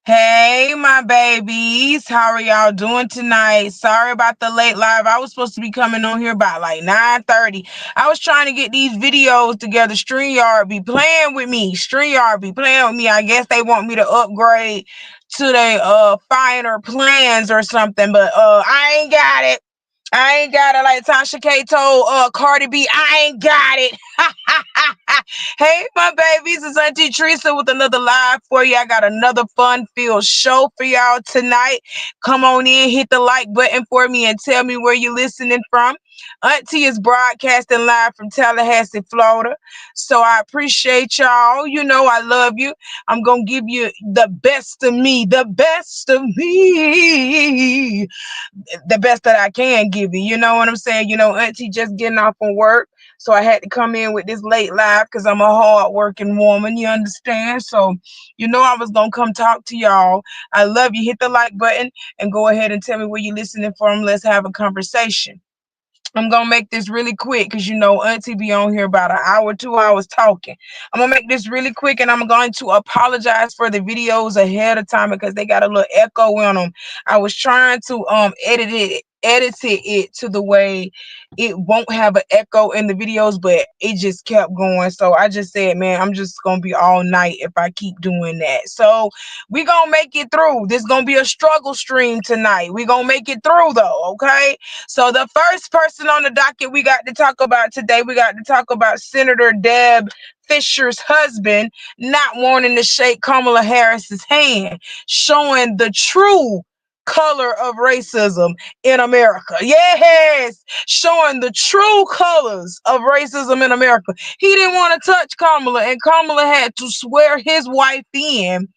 Hey, my babies. How are y'all doing tonight? Sorry about the late live. I was supposed to be coming on here about like 9:30. I was trying to get these videos together. StreamYard be playing with me. StreamYard be playing with me. I guess they want me to upgrade to their finer plans or something, but I ain't got it. I ain't got it like Tasha K told Cardi B. I ain't got it. Hey, my babies, it's Auntie Teresa with another live for you. I got another fun-filled show for y'all tonight. Come on in, hit the like button for me, and tell me where you're listening from. Auntie is broadcasting live from Tallahassee, Florida. So I appreciate y'all. You know I love you. I'm going to give you the best of me, the best of me, the best that I can give you. You know what I'm saying? You know, Auntie just getting off from work. So I had to come in with this late live because I'm a hard-working woman. You understand? So, you know I was going to come talk to y'all. I love you. Hit the like button and go ahead and tell me where you're listening from. Let's have a conversation. I'm going to make this really quick because, you know, Auntie be on here about an hour, 2 hours talking. I'm going to make this really quick, and I'm going to apologize for the videos ahead of time because they got a little echo in them. I was trying to edit it to the way it won't have an echo in the videos, but it just kept going. So I just said, man, I'm just going to be all night if I keep doing that. So we going to make it through. This going to be a struggle stream tonight. We going to make it through, though, okay? So the first person on the docket we got to talk about today, we got to talk about Senator Deb Fisher's husband not wanting to shake Kamala Harris's hand, showing the true color of racism in America. Yes, showing the true colors of racism in America. He didn't want to touch Kamala, and Kamala had to swear his wife in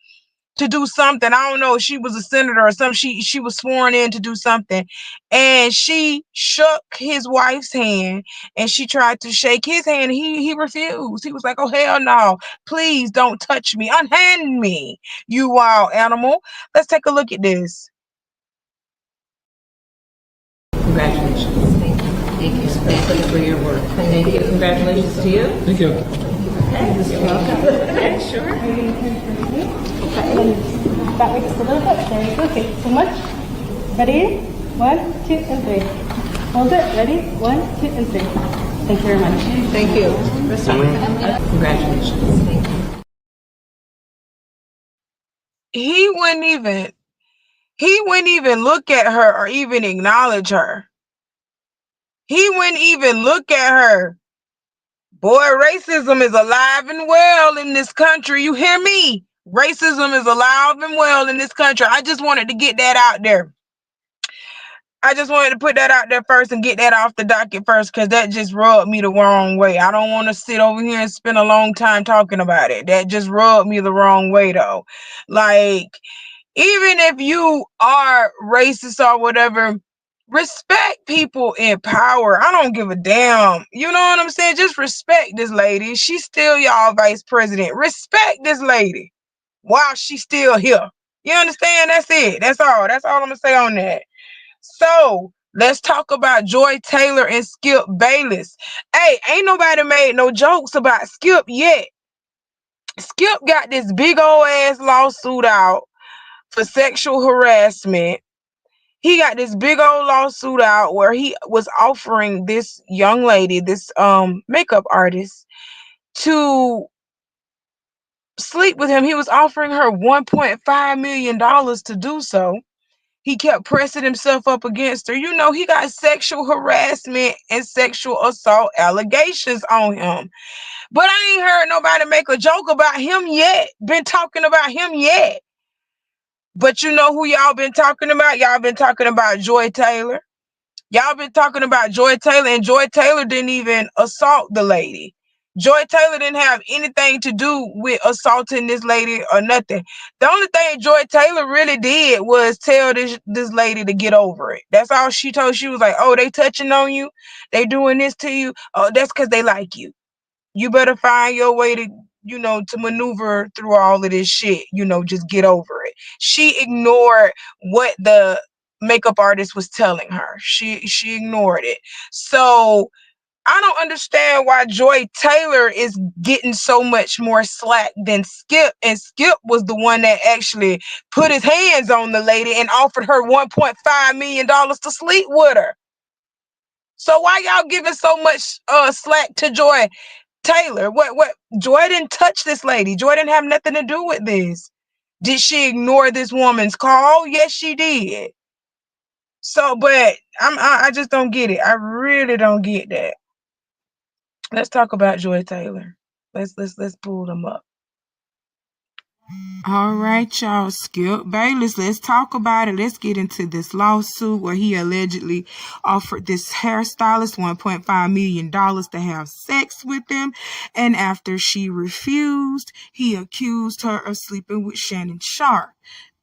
to do something. I don't know, she was a senator or something. She was sworn in to do something, and she shook his wife's hand, and she tried to shake his hand. He refused. He was like, "Oh hell no! Please don't touch me. Unhand me, you wild animal." Let's take a look at this. Congratulations. Thank you. Thank you for your work. Thank you. Congratulations to you. Thank you. Okay, you're welcome. Okay, sure. Okay. Back way just a little bit. There you go. Okay, so much. Ready? 1, 2, and 3. Hold it. Ready? 1, 2, and 3. Thank you very much. Thank you. Congratulations. Thank you. He wouldn't even look at her or even acknowledge her. He wouldn't even look at her. Boy, racism is alive and well in this country. You hear me? Racism is alive and well in this country. I just wanted to get that out there. I just wanted to put that out there first and get that off the docket first, because that just rubbed me the wrong way. I don't want to sit over here and spend a long time talking about it. That just rubbed me the wrong way, though. Like, even if you are racist or whatever, respect people in power. I don't give a damn. You know what I'm saying? Just respect this lady. She's still y'all vice president. Respect this lady while she's still here. You understand? That's it. That's all. That's all I'm going to say on that. So let's talk about Joy Taylor and Skip Bayless. Hey, ain't nobody made no jokes about Skip yet. Skip got this big old ass lawsuit out for sexual harassment. He got this big old lawsuit out where he was offering this young lady, this makeup artist, to sleep with him. He was offering her $1.5 million to do so. He kept pressing himself up against her. You know, he got sexual harassment and sexual assault allegations on him. But I ain't heard nobody make a joke about him yet. Been talking about him yet. But you know who y'all been talking about? Y'all been talking about Joy Taylor. Y'all been talking about Joy Taylor, and Joy Taylor didn't even assault the lady. Joy Taylor didn't have anything to do with assaulting this lady or nothing. The only thing Joy Taylor really did was tell this lady to get over it. That's all she told. She was like, "Oh, they touching on you. They doing this to you. Oh, that's because they like you. You better find your way to, to maneuver through all of this shit. Just get over it." She ignored what the makeup artist was telling her. She ignored it. So I don't understand why Joy Taylor is getting so much more slack than Skip. And Skip was the one that actually put his hands on the lady and offered her $1.5 million to sleep with her. So why y'all giving so much slack to Joy Taylor? What Joy didn't touch this lady. Joy didn't have nothing to do with this. Did she ignore this woman's call? Yes, she did. So, but I just don't get it. I really don't get that. Let's talk about Joy Taylor. Let's pull them up. All right, y'all. Skip Bayless. Let's talk about it. Let's get into this lawsuit where he allegedly offered this hairstylist $1.5 million to have sex with him. And after she refused, he accused her of sleeping with Shannon Sharp.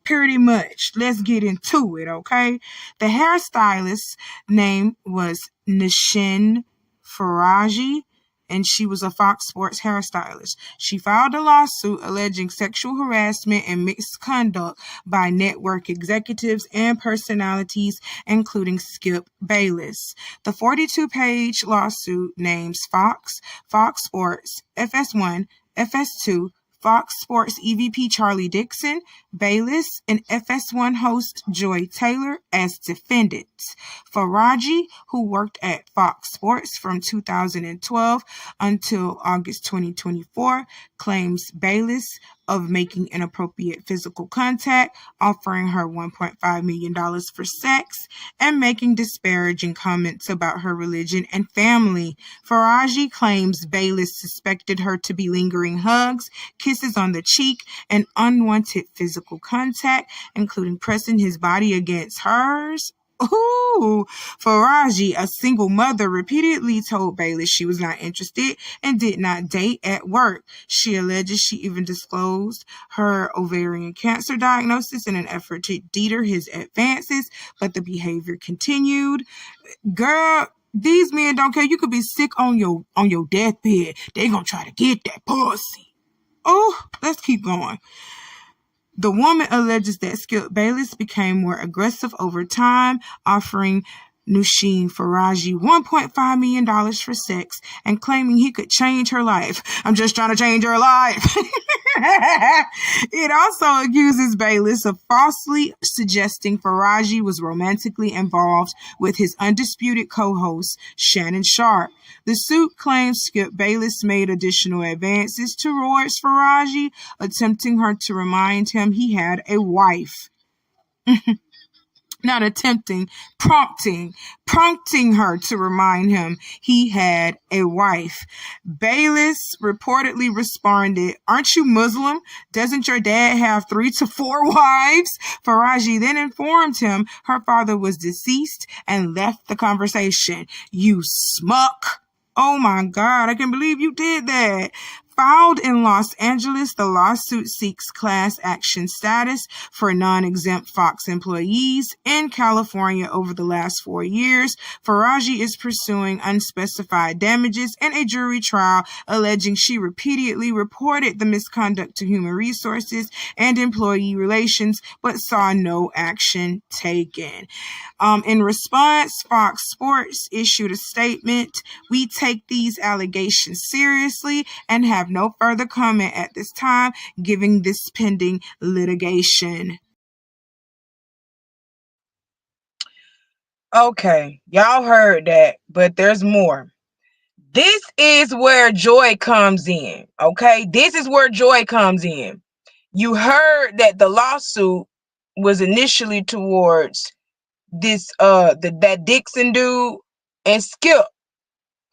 Pretty much. Let's get into it, okay? The hairstylist's name was Nishin Faraji, and she was a Fox Sports hairstylist. She filed a lawsuit alleging sexual harassment and misconduct by network executives and personalities, including Skip Bayless. The 42-page lawsuit names Fox, Fox Sports, FS1, FS2, Fox Sports EVP Charlie Dixon, Bayless, and FS1 host Joy Taylor as defendants. Faraji, who worked at Fox Sports from 2012 until August 2024, claims Bayless of making inappropriate physical contact, offering her $1.5 million for sex, and making disparaging comments about her religion and family. Faraji claims Bayless suspected her to be lingering hugs, kisses on the cheek, and unwanted physical contact, including pressing his body against hers. Ooh, Faraji, a single mother, repeatedly told Bayless she was not interested and did not date at work. She alleges she even disclosed her ovarian cancer diagnosis in an effort to deter his advances, but the behavior continued. Girl, these men don't care. You could be sick on your deathbed. They gonna try to get that pussy. Oh, let's keep going. The woman alleges that Skip Bayless became more aggressive over time, offering Nushin Faraji $1.5 million for sex and claiming he could change her life. I'm just trying to change her life. It also accuses Bayless of falsely suggesting Faraji was romantically involved with his undisputed co-host, Shannon Sharp. The suit claims Skip Bayless made additional advances towards Faraji, attempting her to remind him he had a wife. Not attempting, prompting her to remind him he had a wife. Bayless reportedly responded, "Aren't you Muslim? Doesn't your dad have 3 to 4 wives?" Faraji then informed him her father was deceased and left the conversation. "You smuck." Oh my God, I can't believe you did that. Filed in Los Angeles, the lawsuit seeks class action status for non-exempt Fox employees in California over the last 4 years. Faraji is pursuing unspecified damages in a jury trial, alleging she repeatedly reported the misconduct to Human Resources and Employee Relations, but saw no action taken. In response, Fox Sports issued a statement. "We take these allegations seriously and have no further comment at this time, given this pending litigation." Okay, y'all heard that, but there's more. This is where Joy comes in, okay? This is where Joy comes in. You heard that the lawsuit was initially towards this that Dixon dude and Skip,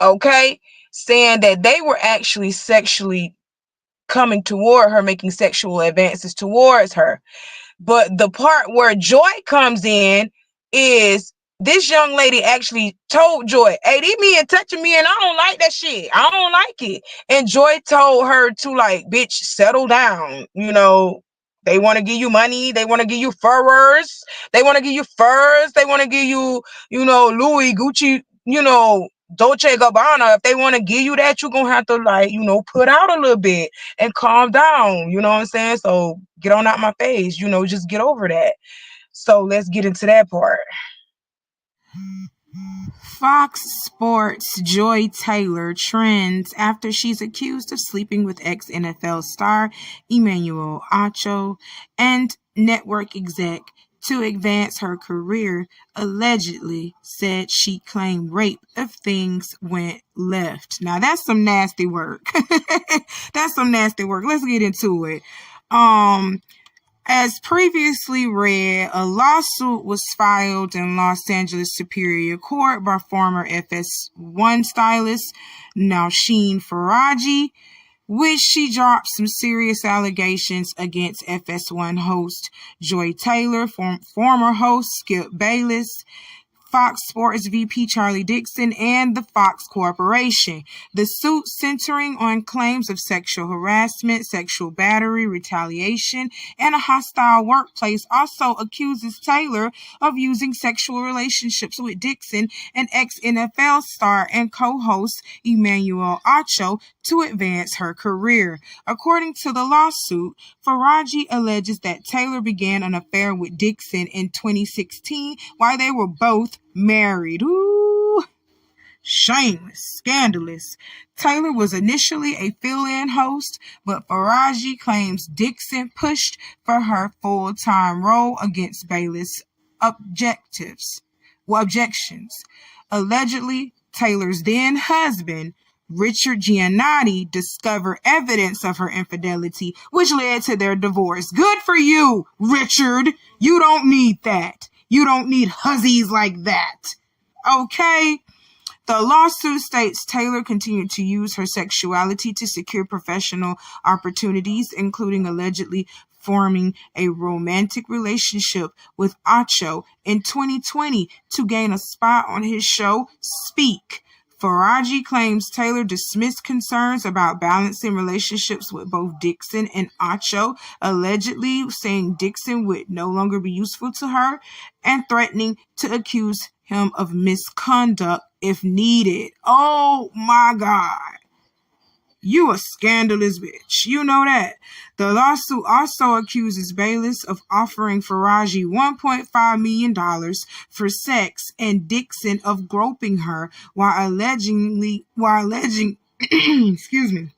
okay? Saying that they were actually sexually coming toward her, making sexual advances towards her. But the part where Joy comes in is this young lady actually told Joy, "Hey, these men touching me and I don't like that shit. I don't like it." And Joy told her to, like, bitch, settle down. They want to give you money. They want to give you furs. They want to give you furs. They want to give you, Louis, Gucci, Dolce Gabbana. If they want to give you that, you're going to have to, like, put out a little bit and calm down. You know what I'm saying? So get on out my face, just get over that. So let's get into that part. Fox Sports Joy Taylor trends after she's accused of sleeping with ex-NFL star Emmanuel Acho, and network exec to advance her career allegedly said she claimed rape if things went left. Now that's some nasty work. That's some nasty work. Let's get into it. Um as previously read, a lawsuit was filed in Los Angeles Superior Court by former FS1 stylist Nausheen Faraji, which she dropped some serious allegations against FS1 host Joy Taylor, former host Skip Bayless, Fox Sports VP Charlie Dixon, and the Fox Corporation. The suit, centering on claims of sexual harassment, sexual battery, retaliation, and a hostile workplace, also accuses Taylor of using sexual relationships with Dixon, an ex-NFL star and co-host Emmanuel Acho, to advance her career. According to the lawsuit, Faraji alleges that Taylor began an affair with Dixon in 2016 while they were both married. Ooh, shameless, scandalous. Taylor was initially a fill-in host, but Faraji claims Dixon pushed for her full-time role against Bayless' objections. Allegedly, Taylor's then husband, Richard Giannotti, discovered evidence of her infidelity, which led to their divorce. Good for you, Richard. You don't need that. You don't need hussies like that. Okay? The lawsuit states Taylor continued to use her sexuality to secure professional opportunities, including allegedly forming a romantic relationship with Acho in 2020 to gain a spot on his show, Speak. Faraji claims Taylor dismissed concerns about balancing relationships with both Dixon and Acho, allegedly saying Dixon would no longer be useful to her and threatening to accuse him of misconduct if needed. Oh my God. You a scandalous bitch. You know that. The lawsuit also accuses Bayless of offering Faraji $1.5 million for sex and Dixon of groping her while excuse me,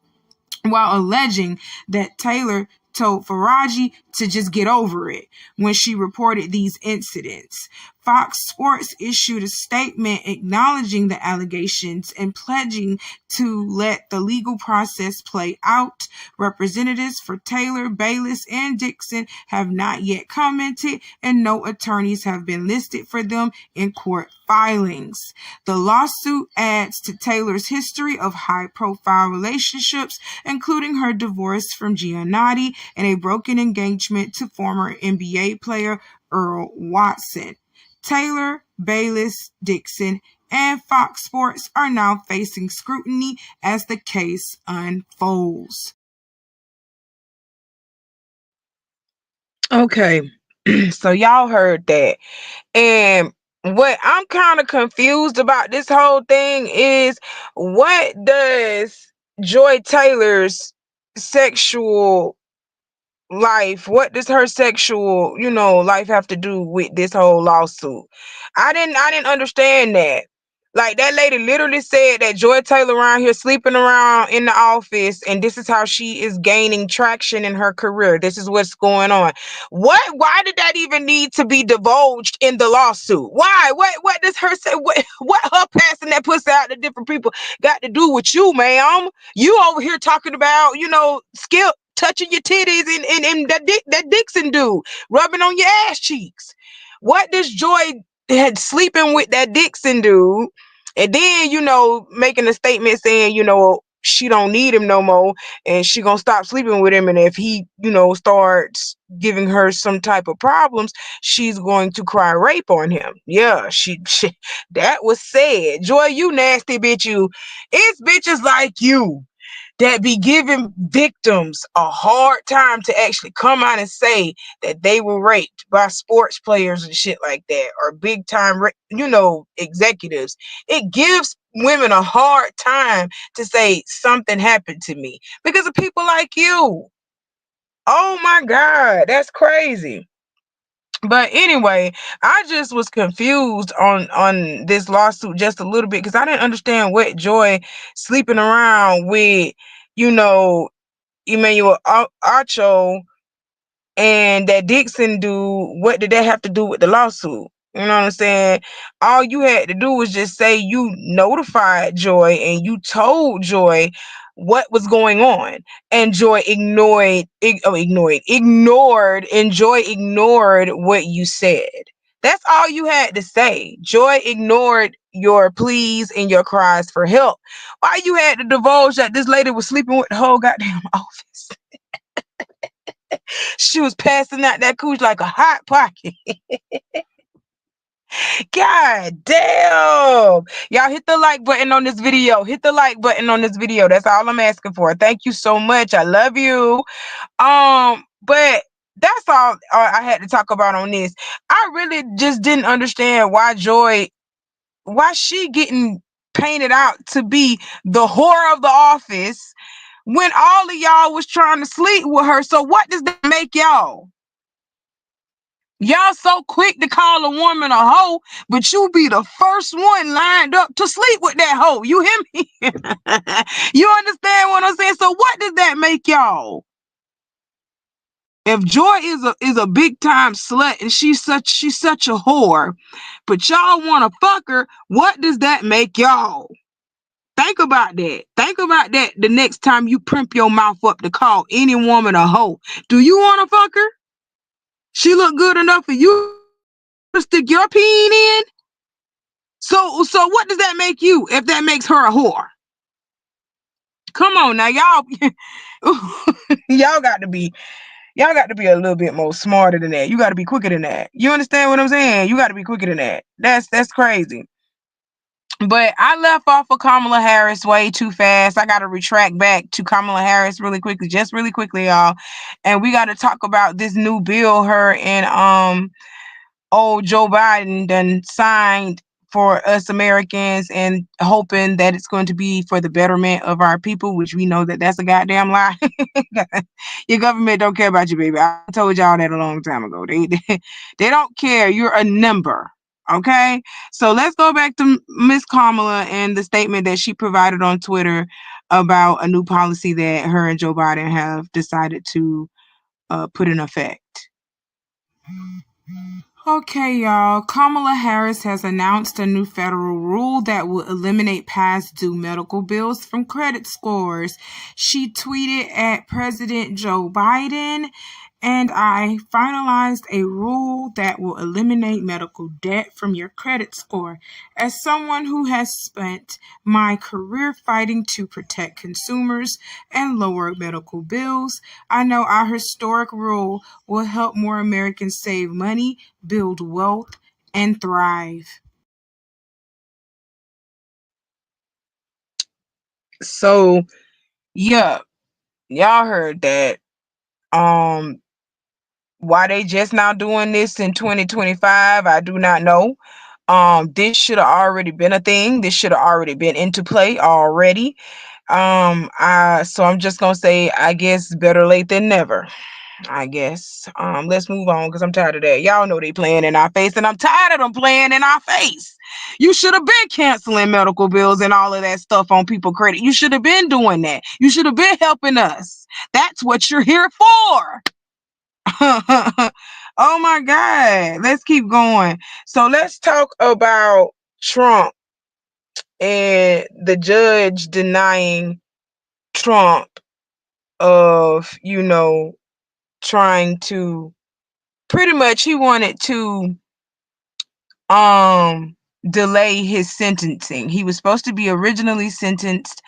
while alleging that Taylor told Faraji to just get over it when she reported these incidents. Fox Sports issued a statement acknowledging the allegations and pledging to let the legal process play out. Representatives for Taylor, Bayless, and Dixon have not yet commented, and no attorneys have been listed for them in court filings. The lawsuit adds to Taylor's history of high-profile relationships, including her divorce from Giannotti and a broken engagement to former NBA player Earl Watson. Taylor, Bayless, Dixon, and Fox Sports are now facing scrutiny as the case unfolds. Okay, so y'all heard that. And what I'm kind of confused about this whole thing is, what does Joy Taylor's sexual life, what does her sexual, life have to do with this whole lawsuit? I didn't understand that. Like, that lady literally said that Joy Taylor around here sleeping around in the office, and this is how she is gaining traction in her career. This is what's going on. Why did that even need to be divulged in the lawsuit? Why? What does her say? What her passing that pussy out to different people got to do with you, ma'am? You over here talking about, Skip touching your titties and that Dixon dude rubbing on your ass cheeks. What does Joy had sleeping with that Dixon dude, and then making a statement saying she don't need him no more, and she gonna stop sleeping with him, and if he starts giving her some type of problems, she's going to cry rape on him. Yeah, she that was said. Joy, you nasty bitch. It's bitches like you that be giving victims a hard time to actually come out and say that they were raped by sports players and shit like that, or big time, executives. It gives women a hard time to say something happened to me because of people like you. Oh my God, that's crazy. But anyway, I just was confused on this lawsuit just a little bit because I didn't understand what Joy sleeping around with, you know, Emmanuel Archo and that Dixon dude. What did that have to do with the lawsuit? You know what I'm saying? All you had to do was just say you notified Joy and you told Joy what was going on, and Joy ignored, and Joy ignored what you said. That's all you had to say. Joy ignored your pleas and your cries for help. Why you had to divulge that this lady was sleeping with the whole goddamn office? She was passing out that cooch like a hot pocket. God damn. Y'all hit the like button on this video. Hit the like button on this video. That's all I'm asking for. Thank you so much. I love you. But that's all I had to talk about on this. I really just didn't understand why she getting painted out to be the whore of the office when all of y'all was trying to sleep with her. So what does that make y'all? Y'all so quick to call a woman a hoe, but you be the first one lined up to sleep with that hoe. You hear me? You understand what I'm saying? So what does that make y'all? If Joy is a big time slut and she's such a whore, but y'all want to fuck her, what does that make y'all? Think about that. Think about that the next time you primp your mouth up to call any woman a hoe. Do you want to fuck her? She look good enough for you to stick your peen in? So what does that make you if that makes her a whore? Come on now, y'all. y'all got to be a little bit more smarter than that. You got to be quicker than that. You understand what I'm saying? You got to be quicker than that. That's crazy. But I left off of Kamala Harris way too fast. I got to retract back to Kamala Harris really quickly, y'all. And we got to talk about this new bill her and old Joe Biden done signed for us Americans, and hoping that it's going to be for the betterment of our people, which we know that that's a goddamn lie. Your government don't care about you, baby. I told y'all that a long time ago. They don't care. You're a number. Okay, so let's go back to Miss Kamala and the statement that she provided on Twitter about a new policy that her and Joe Biden have decided to put in effect. Okay, y'all. Kamala Harris has announced a new federal rule that will eliminate past due medical bills from credit scores. She tweeted at President Joe Biden, and I finalized a rule that will eliminate medical debt from your credit score. As someone who has spent my career fighting to protect consumers and lower medical bills, I know our historic rule will help more Americans save money, build wealth, and thrive. So, yeah, y'all heard that. Why they just now doing this in 2025, I do not know. This should have already been a thing. This should have already been into play already. So I'm just gonna say, I guess better late than never. I guess. Let's move on because I'm tired of that. Y'all know they playing in our face, and I'm tired of them playing in our face. You should have been canceling medical bills and all of that stuff on people credit. You should have been doing that. You should have been helping us. That's what you're here for. Oh my God. Let's keep going. So let's talk about Trump and the judge denying Trump of, trying to pretty much he wanted to delay his sentencing. He was supposed to be originally sentenced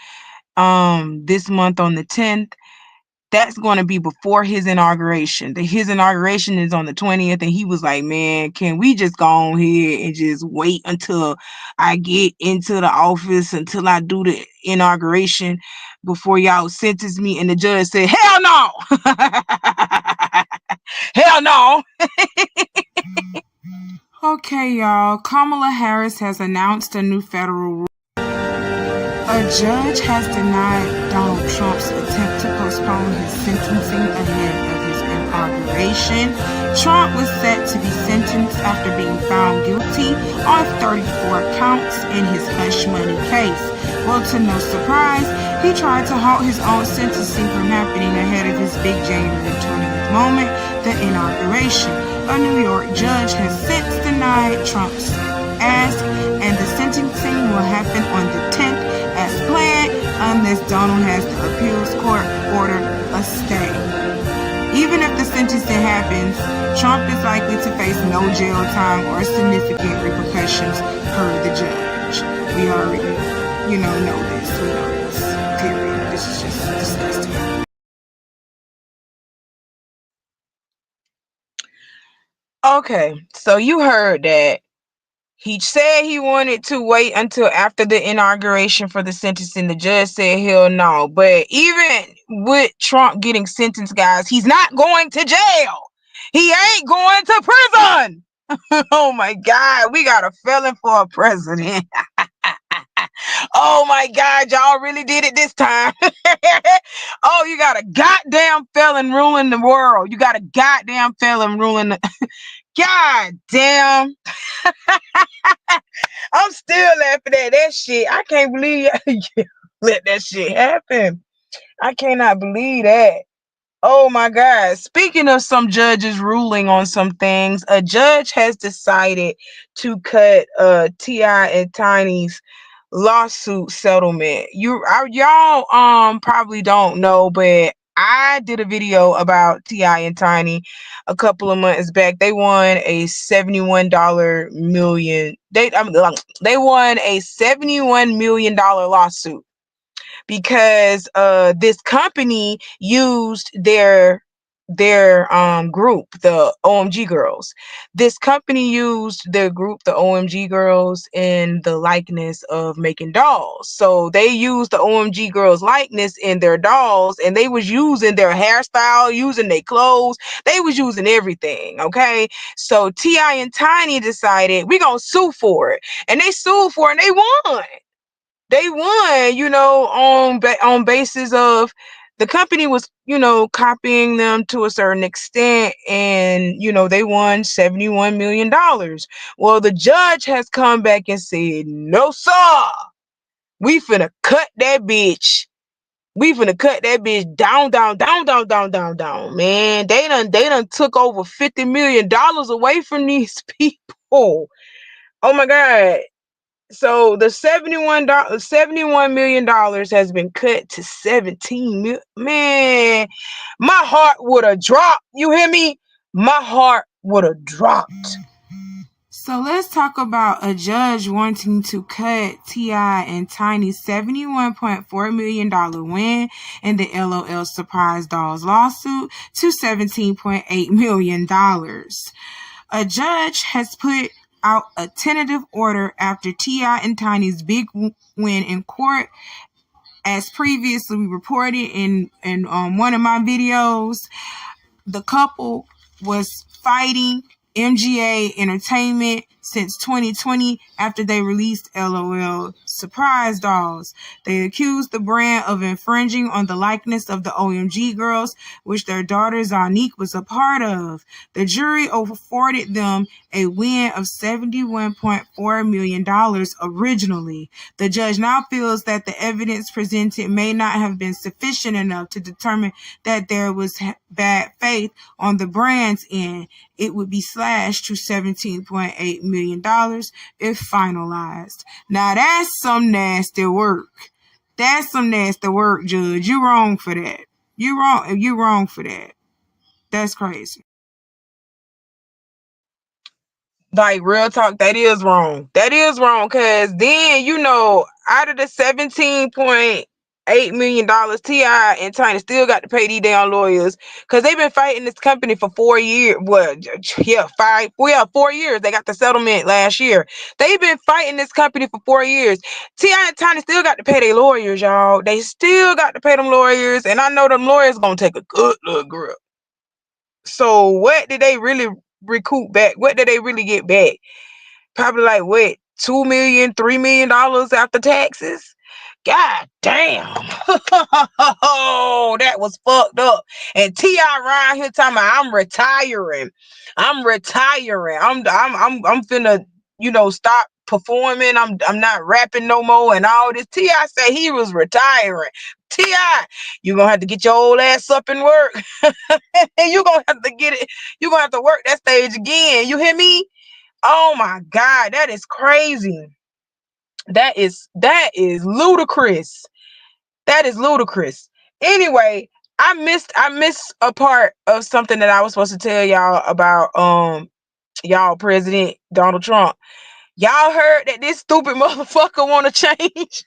this month on the 10th. That's going to be before his inauguration. His inauguration is on the 20th, and he was like, man, can we just go on here and just wait until I get into the office, until I do the inauguration before y'all sentence me? And the judge said, hell no. Hell no. Okay, y'all. Kamala Harris has announced a new federal rule. A judge has denied Donald Trump's attempt to postpone his sentencing ahead of his inauguration. Trump was set to be sentenced after being found guilty on 34 counts in his hush money case. Well, to no surprise, he tried to halt his own sentencing from happening ahead of his big January 20th moment, the inauguration. A New York judge has since denied Trump's ask, and the sentencing will happen on the 10th as planned unless Donald has the appeals court order a stay. Even if the sentencing happens, Trump is likely to face no jail time or significant repercussions per the judge. We already, know this. We know this. Period. This is just disgusting. Okay, so you heard that. He said he wanted to wait until after the inauguration for the sentencing. The judge said hell no. But even with Trump getting sentenced, guys, he's not going to jail. He ain't going to prison. Oh my God, we got a felon for a president. Oh my God, y'all really did it this time. Oh, you got a goddamn felon ruling the world. You got a goddamn felon ruling the... God damn. I'm still laughing at that shit. I can't believe you let that shit happen. I cannot believe that. Oh my God. Speaking of some judges ruling on some things, a judge has decided to cut T.I. and Tiny's lawsuit settlement. Y'all probably don't know, but I did a video about T.I. and Tiny a couple of months back. They won a $71 million. They won a $71 million lawsuit because this company used their group, the OMG Girls. This company used their group, the OMG Girls, in the likeness of making dolls. So they used the OMG Girls likeness in their dolls, and they was using their hairstyle, using their clothes. They was using everything, okay? So T.I. and Tiny decided, we gonna sue for it. And they sued for it, and they won. They won, on basis of the company was, copying them to a certain extent, and they won $71 million. Well, the judge has come back and said, no, sir, we finna cut that bitch. We finna cut that bitch down, down, down, down, down, down, down. Man, they done took over $50 million away from these people. Oh my God. So the $71 million has been cut to 17 million. Man, my heart would have dropped. You hear me? My heart would have dropped. So let's talk about a judge wanting to cut T.I. and Tiny's $71.4 million win in the LOL Surprise Dolls lawsuit to $17.8 million. A judge has put out a tentative order after T.I. and Tiny's big win in court. As previously reported in one of my videos, the couple was fighting MGA Entertainment since 2020 after they released LOL Surprise Dolls. They accused the brand of infringing on the likeness of the OMG Girls, which their daughter Zonique was a part of. The jury afforded them a win of $71.4 million originally. The judge now feels that the evidence presented may not have been sufficient enough to determine that there was bad faith on the brand's end. It would be slashed to $17.8 million if finalized. Now that's some nasty work. That's some nasty work, Judge. You wrong for that. You wrong for that. That's crazy. Like, real talk, that is wrong. That is wrong, because then, out of the $17.8 million, T.I. and Tiny still got to pay these damn lawyers, because they've been fighting this company for 4 years. Well, yeah, 4 years. They got the settlement last year. They've been fighting this company for 4 years. T.I. and Tiny still got to pay their lawyers, y'all. They still got to pay them lawyers, and I know them lawyers gonna take a good little grip. So what did they really recoup back? What did they really get back? Probably like what, $2 million, $3 million after taxes? God damn. Oh, that was fucked up. And T.I. around here talking about I'm retiring. I'm retiring. I'm finna, stop performing. I'm not rapping no more and all this. T.I. said he was retiring. T.I., you gonna have to get your old ass up and work. And you gonna have to get it, you gonna have to work that stage again. You hear me? Oh my God, that is crazy. That is ludicrous. That is ludicrous. Anyway, I missed a part of something that I was supposed to tell y'all about y'all President Donald Trump. Y'all heard that this stupid motherfucker want to change.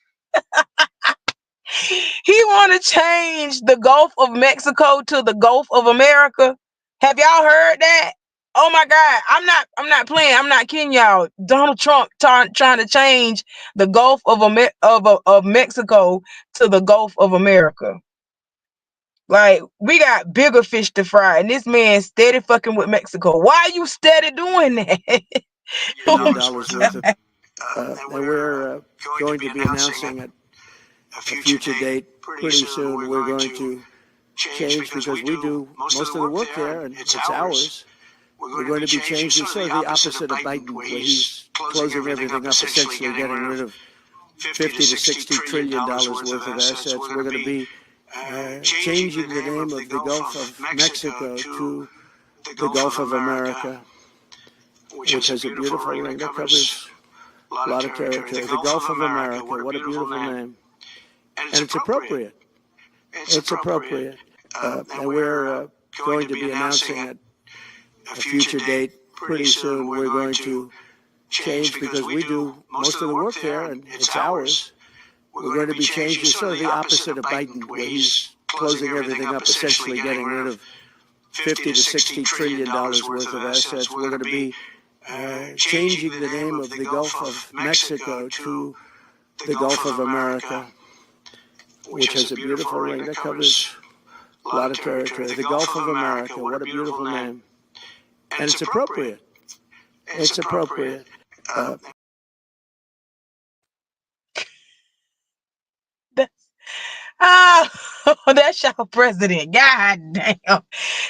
He want to change the Gulf of Mexico to the Gulf of America. Have y'all heard that? Oh my God, I'm not playing. I'm not kidding y'all. Donald Trump trying to change the Gulf of Mexico to the Gulf of America. Like, we got bigger fish to fry, and this man steady fucking with Mexico. Why are you steady doing that? Oh my $1 worth of, and we're going to be announcing a future date pretty soon. We're going to change because we do most of the work there, and it's ours. We're going to be changing sort of the opposite of Biden, where he's closing everything up, essentially getting rid of $50 to $60 trillion worth of assets. We're going to be changing the name of the Gulf of Mexico to the Gulf of America, which has a beautiful ring that covers a lot of territory. The Gulf of America, what a beautiful name. And it's appropriate. It's appropriate. And we're going to be announcing a future date pretty soon. We're going to change because we do most of the work there, and it's ours. We're going to be changing sort of the opposite of Biden, where he's closing everything up, essentially getting rid of $50 to $60 trillion worth of assets. We're going to be changing the name of the Gulf of Mexico to the Gulf of America, which has a beautiful ring that covers a lot of territory. The Gulf of America, what a beautiful name. And it's appropriate. It's appropriate. Oh, that's your president. God damn.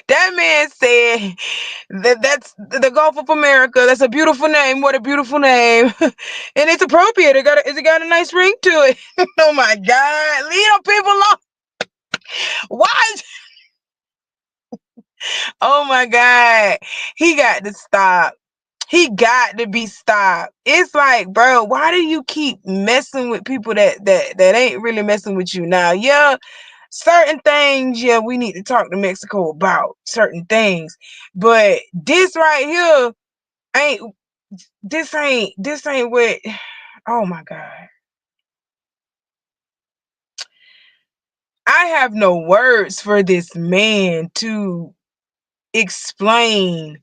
That man said that's the Gulf of America. That's a beautiful name. What a beautiful name. And it's appropriate. It got a nice ring to it. Oh my God. Leave them people alone. Why? Oh my God. He got to stop. He got to be stopped. It's like, bro, why do you keep messing with people that ain't really messing with you? Now, yeah, certain things, yeah, we need to talk to Mexico about certain things. But this right here ain't this ain't what. Oh my God. I have no words for this man to explain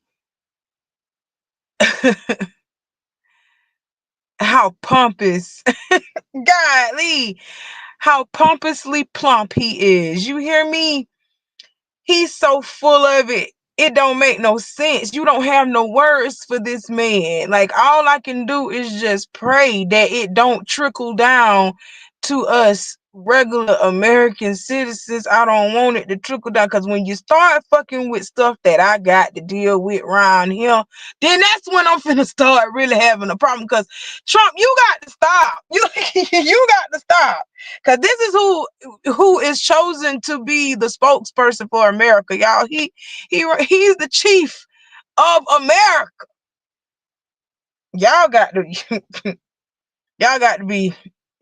how pompous, golly, how pompously plump he is. You hear me? He's so full of it. It don't make no sense. You don't have no words for this man. Like, all I can do is just pray that it don't trickle down to us regular American citizens. I don't want it to trickle down, because when you start fucking with stuff that I got to deal with around here, then that's when I'm finna start really having a problem. Because Trump, you got to stop. You got to stop. Because this is who is chosen to be the spokesperson for America, y'all. He's the chief of America. Y'all got to y'all got to be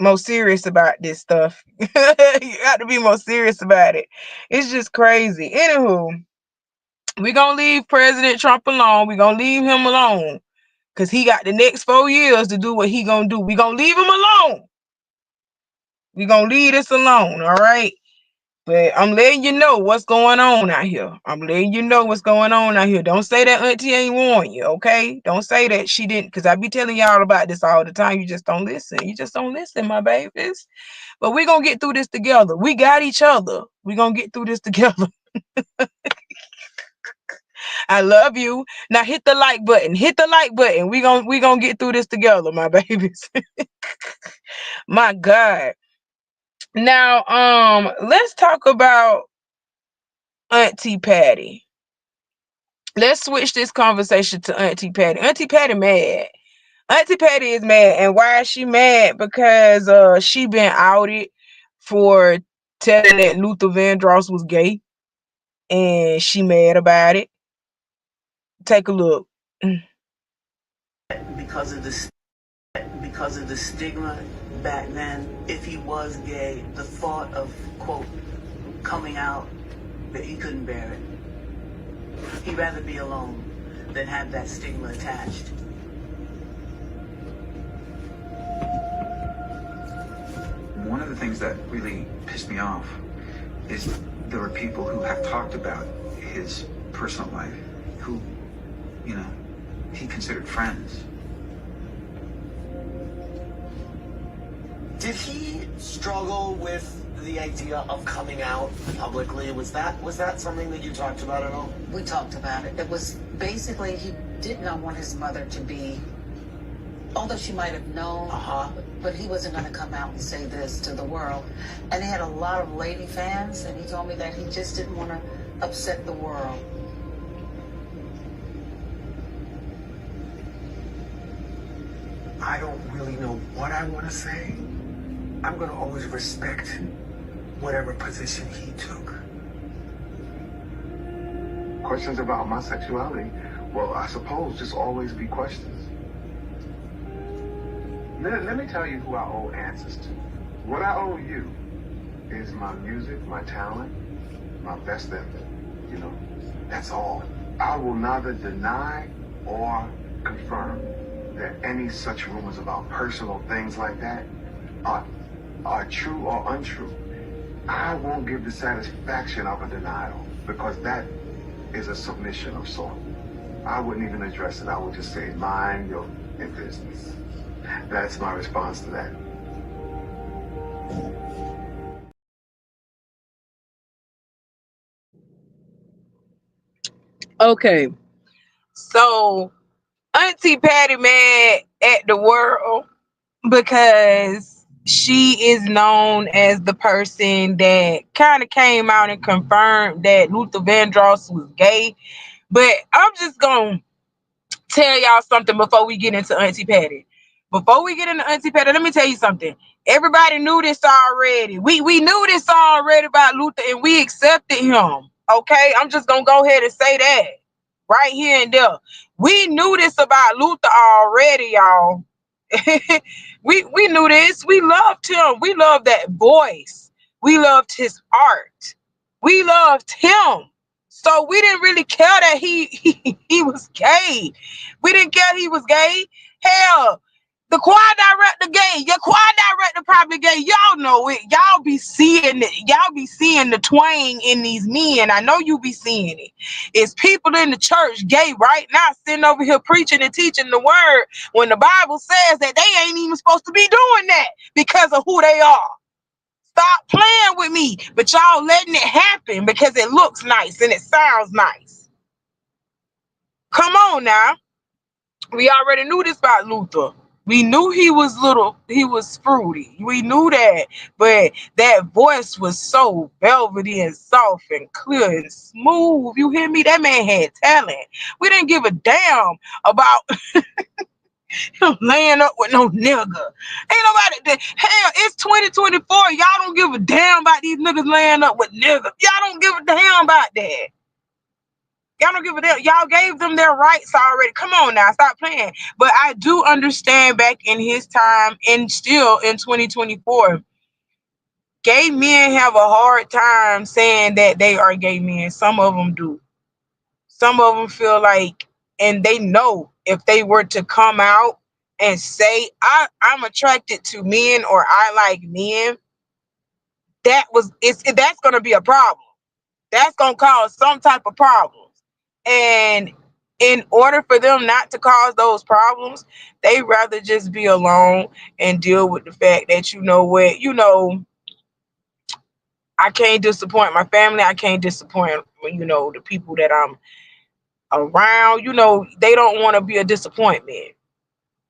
more serious about this stuff. You got to be more serious about it. It's just crazy. Anywho, we're gonna leave President Trump alone. We're gonna leave him alone, because he got the next 4 years to do what he gonna do. We're gonna leave him alone. We're gonna leave this alone, all right? But I'm letting you know what's going on out here. I'm letting you know what's going on out here. Don't say that auntie ain't warn you, okay? Don't say that she didn't, because I be telling y'all about this all the time. You just don't listen. You just don't listen, my babies. But we're going to get through this together. We got each other. We're going to get through this together. I love you. Now hit the like button. Hit the like button. We gonna get through this together, my babies. My God. Now, let's talk about Auntie Pattie. Let's switch this conversation to Auntie Pattie. Auntie Pattie mad. Auntie Pattie is mad, and why is she mad? Because she been outed for telling that Luther Vandross was gay, and she mad about it. Take a look. Because of the stigma back then, if he was gay, the thought of, quote, coming out, that he couldn't bear it. He'd rather be alone than have that stigma attached. One of the things that really pissed me off is there were people who have talked about his personal life who, you know, he considered friends. Did he struggle with the idea of coming out publicly? Was that something that you talked about at all? We talked about it. It was basically he did not want his mother to be, although she might have known, but he wasn't going to come out and say this to the world. And he had a lot of lady fans, and he told me that he just didn't want to upset the world. I don't really know what I want to say. I'm going to always respect whatever position he took. Questions about my sexuality, well, I suppose just always be questions. Let me tell you who I owe answers to. What I owe you is my music, my talent, my best effort. You know, that's all. I will neither deny or confirm that any such rumors about personal things like that are true or untrue. I won't give the satisfaction of a denial because that is a submission of sort. I wouldn't even address it. I would just say, mind your business. That's my response to that. Okay, so Auntie Pattie mad at the world because she is known as the person that kind of came out and confirmed that Luther Vandross was gay. But I'm just gonna tell y'all something before we get into Auntie Pattie. Before we get into Auntie Pattie, let me tell you something. Everybody knew this already. We knew this already about Luther, and we accepted him. Okay, I'm just gonna go ahead and say that right here and there. We knew this about Luther already, y'all. we knew this. We loved him. We loved that voice. We loved his art. We loved him. So we didn't really care that he was gay. We didn't care he was gay. Hell, the choir director gay. Your choir director probably gay. Y'all know it. Y'all be seeing it. Y'all be seeing the twang in these men. I know you be seeing it. It's people in the church gay right now sitting over here preaching and teaching the word when the Bible says that they ain't even supposed to be doing that because of who they are. Stop playing with me, but y'all letting it happen because it looks nice and it sounds nice. Come on now. We already knew this about Luther. We knew he was fruity. We knew that. But that voice was so velvety and soft and clear and smooth. You hear me? That man had talent. We didn't give a damn about him laying up with no nigga. Ain't nobody. Hell, it's 2024. Y'all don't give a damn about these niggas laying up with niggas. Y'all don't give a damn about that. Y'all don't give a damn. Y'all gave them their rights already. Come on now, stop playing. But I do understand back in his time and still in 2024, gay men have a hard time saying that they are gay men. Some of them do. Some of them feel like, and they know if they were to come out and say, I'm attracted to men or I like men, that's gonna be a problem. That's gonna cause some type of problems. And in order for them not to cause those problems, they rather just be alone and deal with the fact that I can't disappoint my family. I can't disappoint the people that I'm around. They don't want to be a disappointment.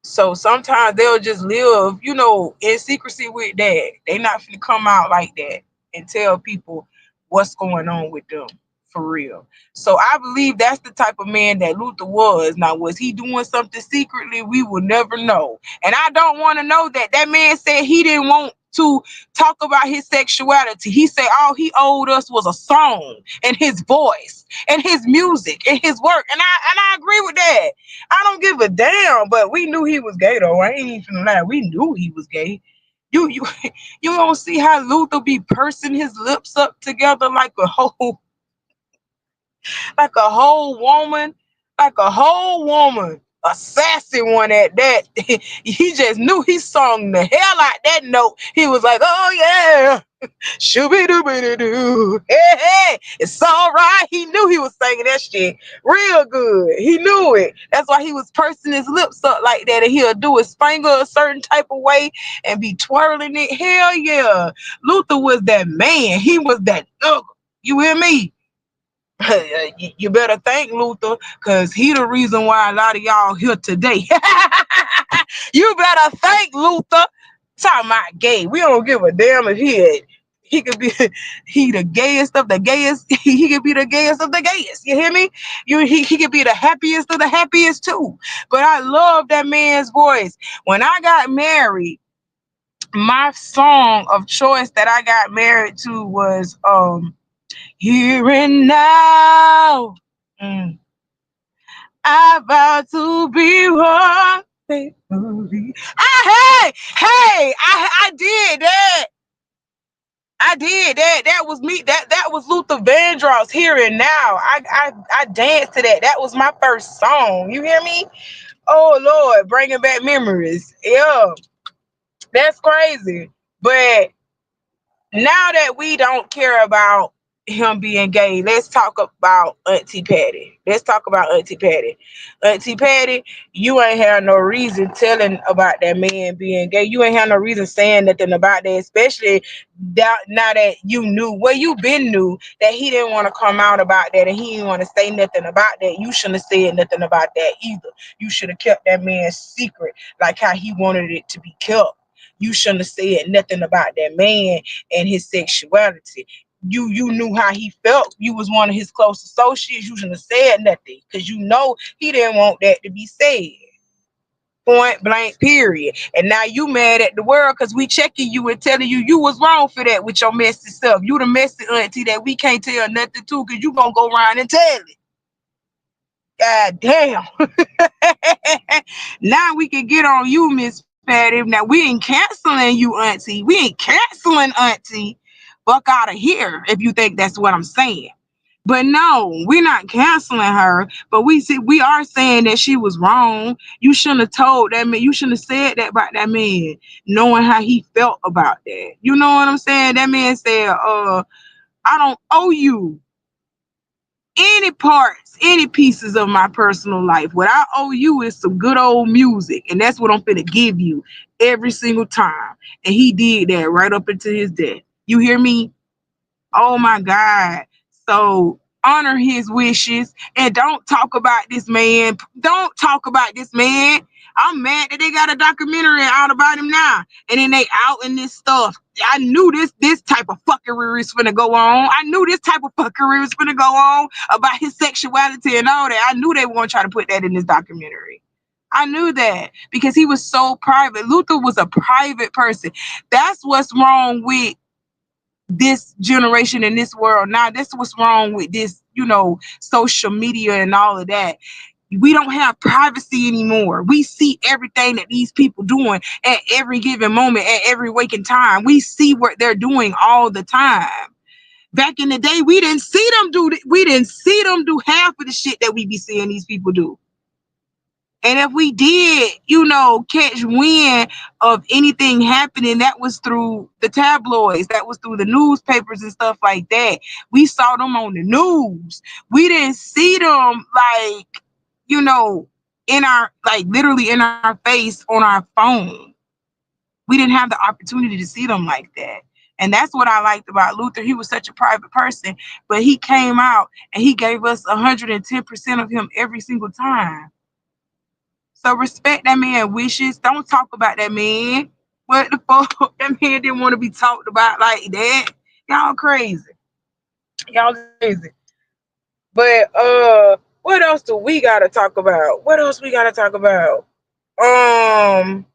So sometimes they'll just live, in secrecy with that. They not finna come out like that and tell people what's going on with them for real. So I believe that's the type of man that Luther was. Now, was he doing something secretly? We will never know. And I don't want to know that. That man said he didn't want to talk about his sexuality. He said all he owed us was a song and his voice and his music and his work. And I agree with that. I don't give a damn, but we knew he was gay though. I ain't even gonna lie. We knew he was gay. You you don't see how Luther be pursing his lips up together like a whole woman, a sassy one at that. He just knew he sung the hell out that note. He was like, oh yeah. Shooby dooby doo. Hey, hey, it's all right. He knew he was singing that shit real good. He knew it. That's why he was pursing his lips up like that, and he'll do his finger a certain type of way and be twirling it. Hell yeah. Luther was that man. He was that you hear me? You better thank Luther, cause he the reason why a lot of y'all here today. You better thank Luther. Talking about gay. We don't give a damn if he could be he the gayest of the gayest. He could be the gayest of the gayest. You hear me? He could be the happiest of the happiest too. But I love that man's voice. When I got married, my song of choice that I got married to was Here and Now. Mm. I vow to be one faithfully. I did that. I did that. That was me. That was Luther Vandross, Here and Now. I danced to that. That was my first song. You hear me? Oh Lord, bringing back memories. Yeah, that's crazy. But now that we don't care about him being gay, let's talk about Auntie Pattie. Let's talk about Auntie Pattie. Auntie Pattie, you ain't have no reason telling about that man being gay. You ain't have no reason saying nothing about that, especially now that you knew, well, you been knew that he didn't want to come out about that and he didn't want to say nothing about that. You shouldn't have said nothing about that either. You should have kept that man's secret like how he wanted it to be kept. You shouldn't have said nothing about that man and his sexuality. You knew how he felt. You was one of his close associates. You shouldn't have said nothing because you know he didn't want that to be said. Point blank, period. And now you mad at the world because we checking you and telling you was wrong for that with your messy self. You the messy auntie that we can't tell nothing to because you gonna go around and tell it. God damn. Now we can get on you, Miss Patty. Now we ain't canceling you, auntie. We ain't canceling auntie. Fuck out of here if you think that's what I'm saying. But no, we're not canceling her. But we are saying that she was wrong. You shouldn't have told that man. You shouldn't have said that about that man, knowing how he felt about that. You know what I'm saying? That man said, I don't owe you any parts, any pieces of my personal life. What I owe you is some good old music, and that's what I'm finna give you every single time. And he did that right up until his death. You hear me? Oh my God. So honor his wishes and don't talk about this man. Don't talk about this man. I'm mad that they got a documentary out about him now. And then they out in this stuff. I knew this type of fuckery was finna go on. I knew this type of fuckery was finna go on about his sexuality and all that. I knew they were gonna try to put that in this documentary. I knew that because he was so private. Luther was a private person. That's what's wrong with this generation in this world now. That's what's wrong with this, social media and all of that. We don't have privacy anymore. We see everything that these people doing at every given moment, at every waking time. We see what they're doing all the time. Back in the day, we didn't see them do half of the shit that we be seeing these people do. And if we did, catch wind of anything happening, that was through the tabloids, that was through the newspapers and stuff like that. We saw them on the news. We didn't see them in our, literally in our face on our phone. We didn't have the opportunity to see them like that. And that's what I liked about Luther. He was such a private person, but he came out and he gave us 110% of him every single time. So respect that man's wishes. Don't talk about that man. What the fuck? That man didn't want to be talked about like that. Y'all crazy. Y'all crazy. But what else do we gotta talk about? What else we gotta talk about? Um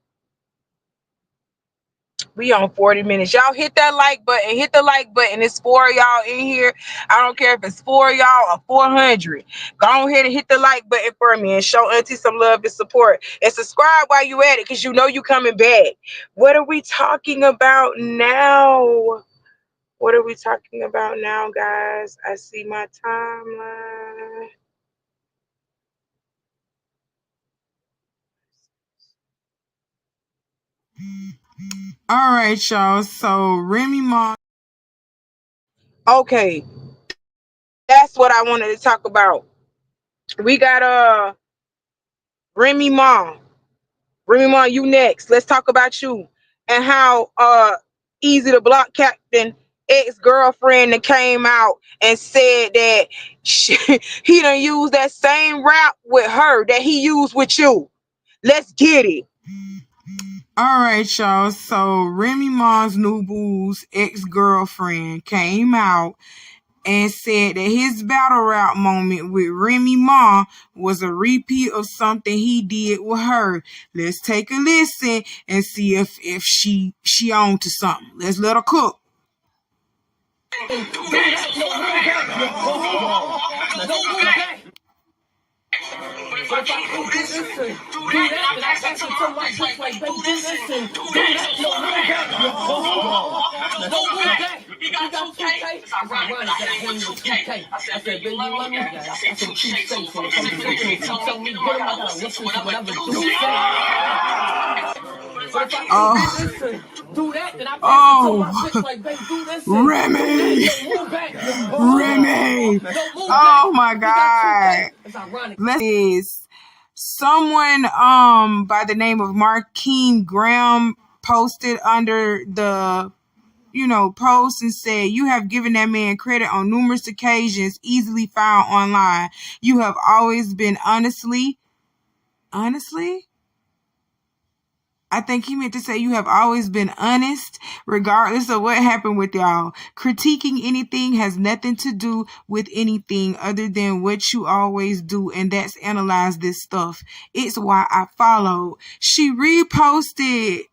We on 40 minutes. Y'all hit that like button. Hit the like button. It's for y'all in here. I don't care if it's for y'all or 400. Go ahead and hit the like button for me and show Auntie some love and support. And subscribe while you at it because you know you coming back. What are we talking about now? What are we talking about now, guys? I see my timeline. All right, y'all. So Remy Ma. Okay, that's what I wanted to talk about. We got Remy Ma. Remy Ma, you next. Let's talk about you and how Easy the Block Captain ex-girlfriend that came out and said that he done used that same rap with her that he used with you. Let's get it. All right, y'all. So Remy Ma's new boo's ex-girlfriend came out and said that his battle rap moment with Remy Ma was a repeat of something he did with her. Let's take a listen and see if she on to something. Let's let her cook. But if I do this and do that, then I got to tell my bitch like, baby, do this and do that. No, move back. No, move back. You got 2K? It's ironic that I won with 2K. I said, baby, you love me? I said, keep safe. So if I'm flipping it, you tell me, get him, I gotta listen to whatever you say. But if I do this and do that, then I got to tell my bitch like, baby, do this and Remy! move back. Remy! Oh my God. It's ironic. Is someone by the name of Markeem Graham posted under the post and said, you have given that man credit on numerous occasions, easily found online. You have always been honestly, I think he meant to say you have always been honest, regardless of what happened with y'all. Critiquing anything has nothing to do with anything other than what you always do, and that's analyze this stuff. It's why I followed. She reposted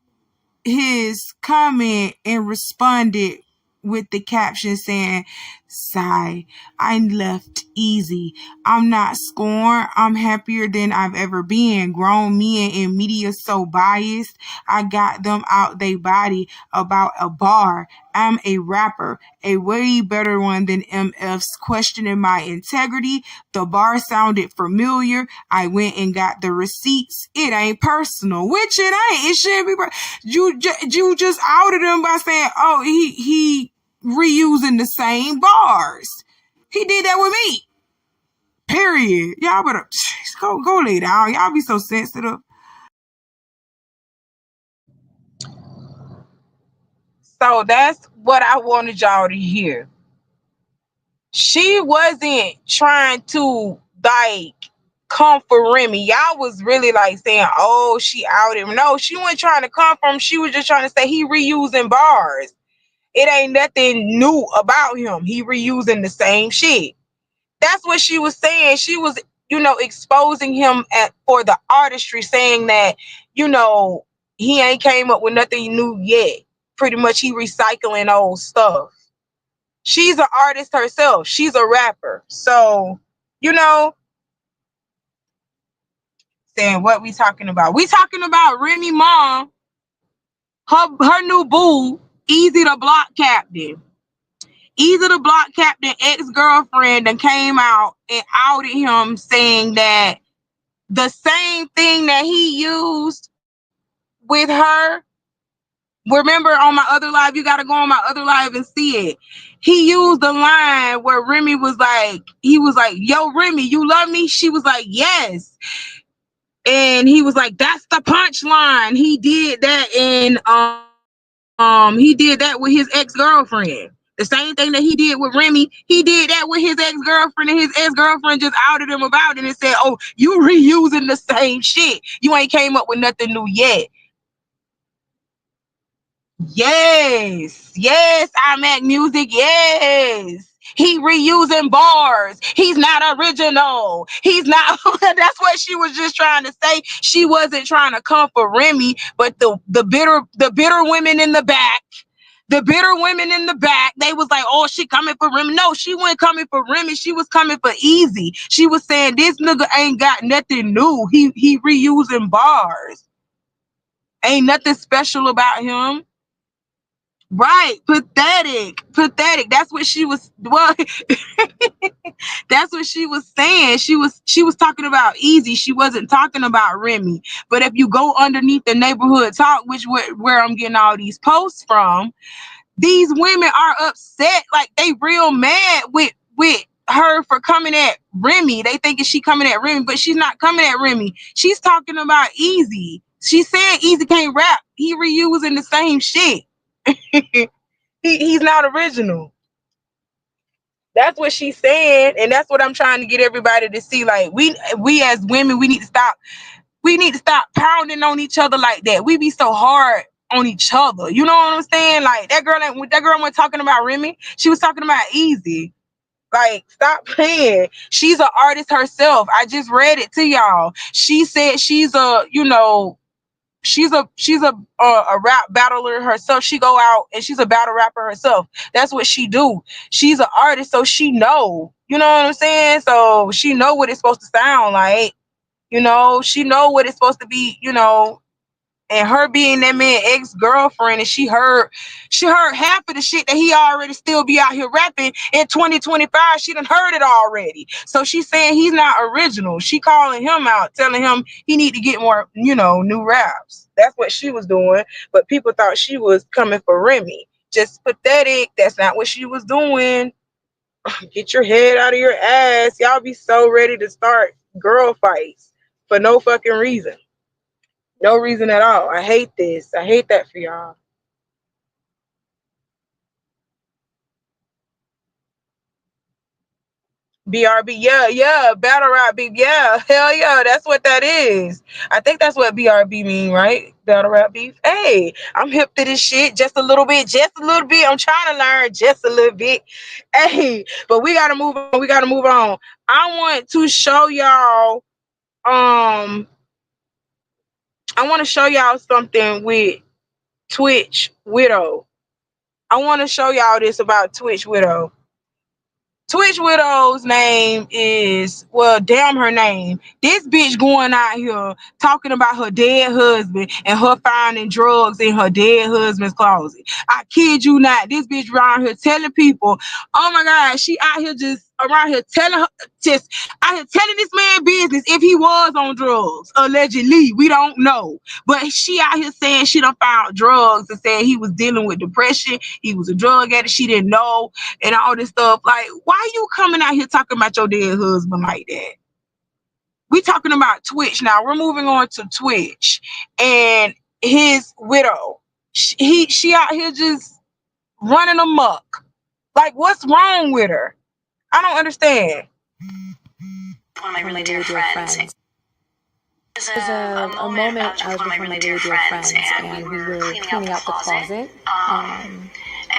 his comment and responded with the caption saying, sigh, I left easy. I'm not scorned. I'm happier than I've ever been. Grown men in media so biased. I got them out they body about a bar. I'm a rapper, a way better one than MF's questioning my integrity. The bar sounded familiar. I went and got the receipts. It ain't personal, which it ain't. It shouldn't be. You just outed him by saying, oh, he reusing the same bars. He did that with me. Period. Y'all better go lay down. Y'all be so sensitive. So that's what I wanted y'all to hear. She wasn't trying to like come for Remy. Y'all was really like saying, oh, she outed him. No, she wasn't trying to come for him. She was just trying to say he reusing bars. It ain't nothing new about him. He reusing the same shit. That's what she was saying. She was, exposing him for the artistry, saying that, he ain't came up with nothing new yet. Pretty much he recycling old stuff. She's an artist herself. She's a rapper. So, saying what we talking about. We talking about Remy Ma, her new boo, Easy the Block Captain. Easy the Block Captain ex-girlfriend that came out and outed him saying that the same thing that he used with her. Remember on my other live, you got to go on my other live and see it. He used the line where Remy was like, yo, Remy, you love me? She was like, yes. And he was like, that's the punchline. He did that with his ex-girlfriend. The same thing that he did with Remy, he did that with his ex-girlfriend, and his ex-girlfriend just outed him about it and said, oh, you reusing the same shit. You ain't came up with nothing new yet. Yes. Yes, I'm at music. Yes. He reusing bars. He's not original. He's not. That's what she was just trying to say. She wasn't trying to come for Remy, but the bitter women in the back. The bitter women in the back, they was like, oh, she coming for Remy. No, she wasn't coming for Remy. She was coming for Easy. She was saying, this nigga ain't got nothing new. He reusing bars. Ain't nothing special about him. Right. Pathetic. That's what she was, well, that's what she was saying. She was talking about Easy. She wasn't talking about Remy. But if you go underneath the neighborhood talk, which where I'm getting all these posts from, these women are upset, like they real mad with her for coming at Remy. They thinking she coming at Remy, but she's not coming at Remy. She's talking about Easy. She said Easy can't rap. He reusing the same shit. He's not original. That's what she's saying, and that's what I'm trying to get everybody to see. Like we as women, we need to stop. We need to stop pounding on each other like that. We be so hard on each other. You know what I'm saying? Like that girl wasn't talking about Remy. She was talking about Easy. Like, stop playing. She's an artist herself. I just read it to y'all. She said she's a, she's a rap battler herself. She go out and she's a battle rapper herself. That's what she do. She's an artist, so she know. You know what I'm saying? So she know what it's supposed to sound like. She know what it's supposed to be, and her being that man ex-girlfriend, and she heard half of the shit that he already still be out here rapping in 2025. She done heard it already. So she's saying he's not original. She calling him out, telling him he need to get more, new raps. That's what she was doing. But people thought she was coming for Remy. Just pathetic. That's not what she was doing. Get your head out of your ass. Y'all be so ready to start girl fights for no fucking reason. No reason at all. I hate this. I hate that for y'all. BRB, yeah, battle rap beef, yeah, hell yeah, that's what that is. I think that's what BRB mean, right? Battle rap beef. Hey, I'm hip to this shit just a little bit. I'm trying to learn just a little bit. Hey, but we gotta move on. I want to show y'all. I want to show y'all something with Twitch Widow. I want to show y'all this about Twitch Widow. Twitch Widow's name is, well, damn her name. This bitch going out here talking about her dead husband and her finding drugs in her dead husband's closet. I kid you not. This bitch around here telling people, oh my God, she out here just around here telling this man business if he was on drugs. Allegedly, we don't know. But she out here saying she done found drugs and saying he was dealing with depression. He was a drug addict. She didn't know. And all this stuff. Like, why you coming out here talking about your dead husband like that? We talking about Twitch now. We're moving on to Twitch and his widow. She out here just running amok. Like, what's wrong with her? I don't understand. One of my really dear friends. It was a moment I was with one of my really dear friends, and we were cleaning out the closet and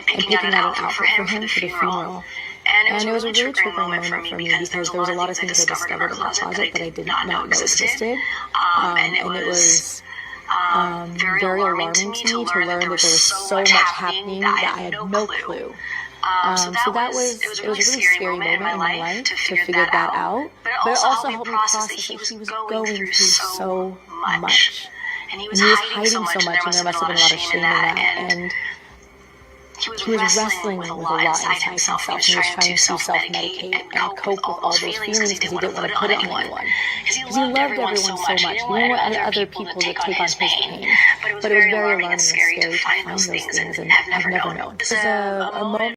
picking out an outfit for him for the funeral. And it was a really triggering moment for me because there was a lot of things I discovered in the closet that I did not know existed. And it was very alarming to me to learn that there was so much happening that I had no clue. So that was, it was a really scary moment in my life to figure that out. But it also helped me process that he was going through so much. And he was hiding so much, and there must have been a lot of shame in that. And he was wrestling with a lot inside himself, and he was trying to self-medicate and cope with all those feelings because he didn't want to put it on anyone. Because he loved everyone so much. He didn't want other people to take on his pain. But it was very alarming and scary to find those things, and I've never known. This is a moment.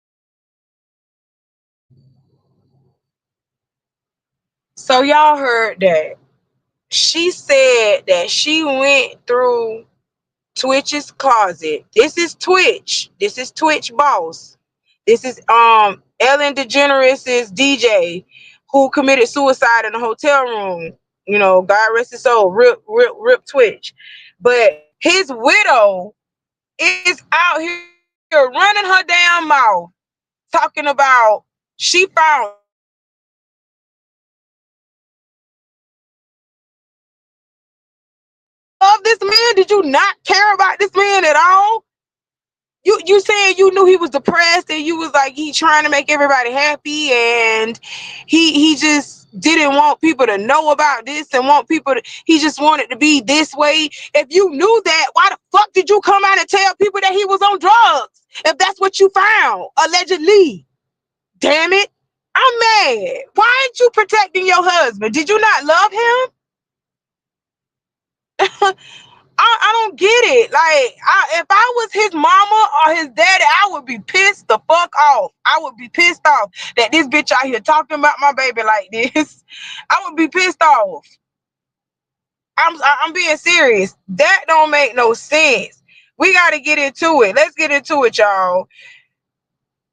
So y'all heard that. She said that she went through Twitch's closet. This is Twitch. This is Twitch boss. This is Ellen DeGeneres' DJ who committed suicide in a hotel room. You know, God rest his soul. Rip Twitch. But his widow is out here running her damn mouth, talking about she found love this man. Did you not love this man? Did you not love this man? Did you not care about this man at all? You saying you knew he was depressed and you was like he trying to make everybody happy and he just didn't want people to know about this and want people to, he just wanted to be this way. If you knew that, why the fuck did you come out and tell people that he was on drugs? If that's what you found, allegedly. Damn it. I'm mad. Why aren't you protecting your husband? Did you not love him? I don't get it. Like, if I was his mama or his daddy, I would be pissed the fuck off. I would be pissed off that this bitch out here talking about my baby like this. I would be pissed off. I'm being serious. That don't make no sense. We got to get into it. Let's get into it, y'all.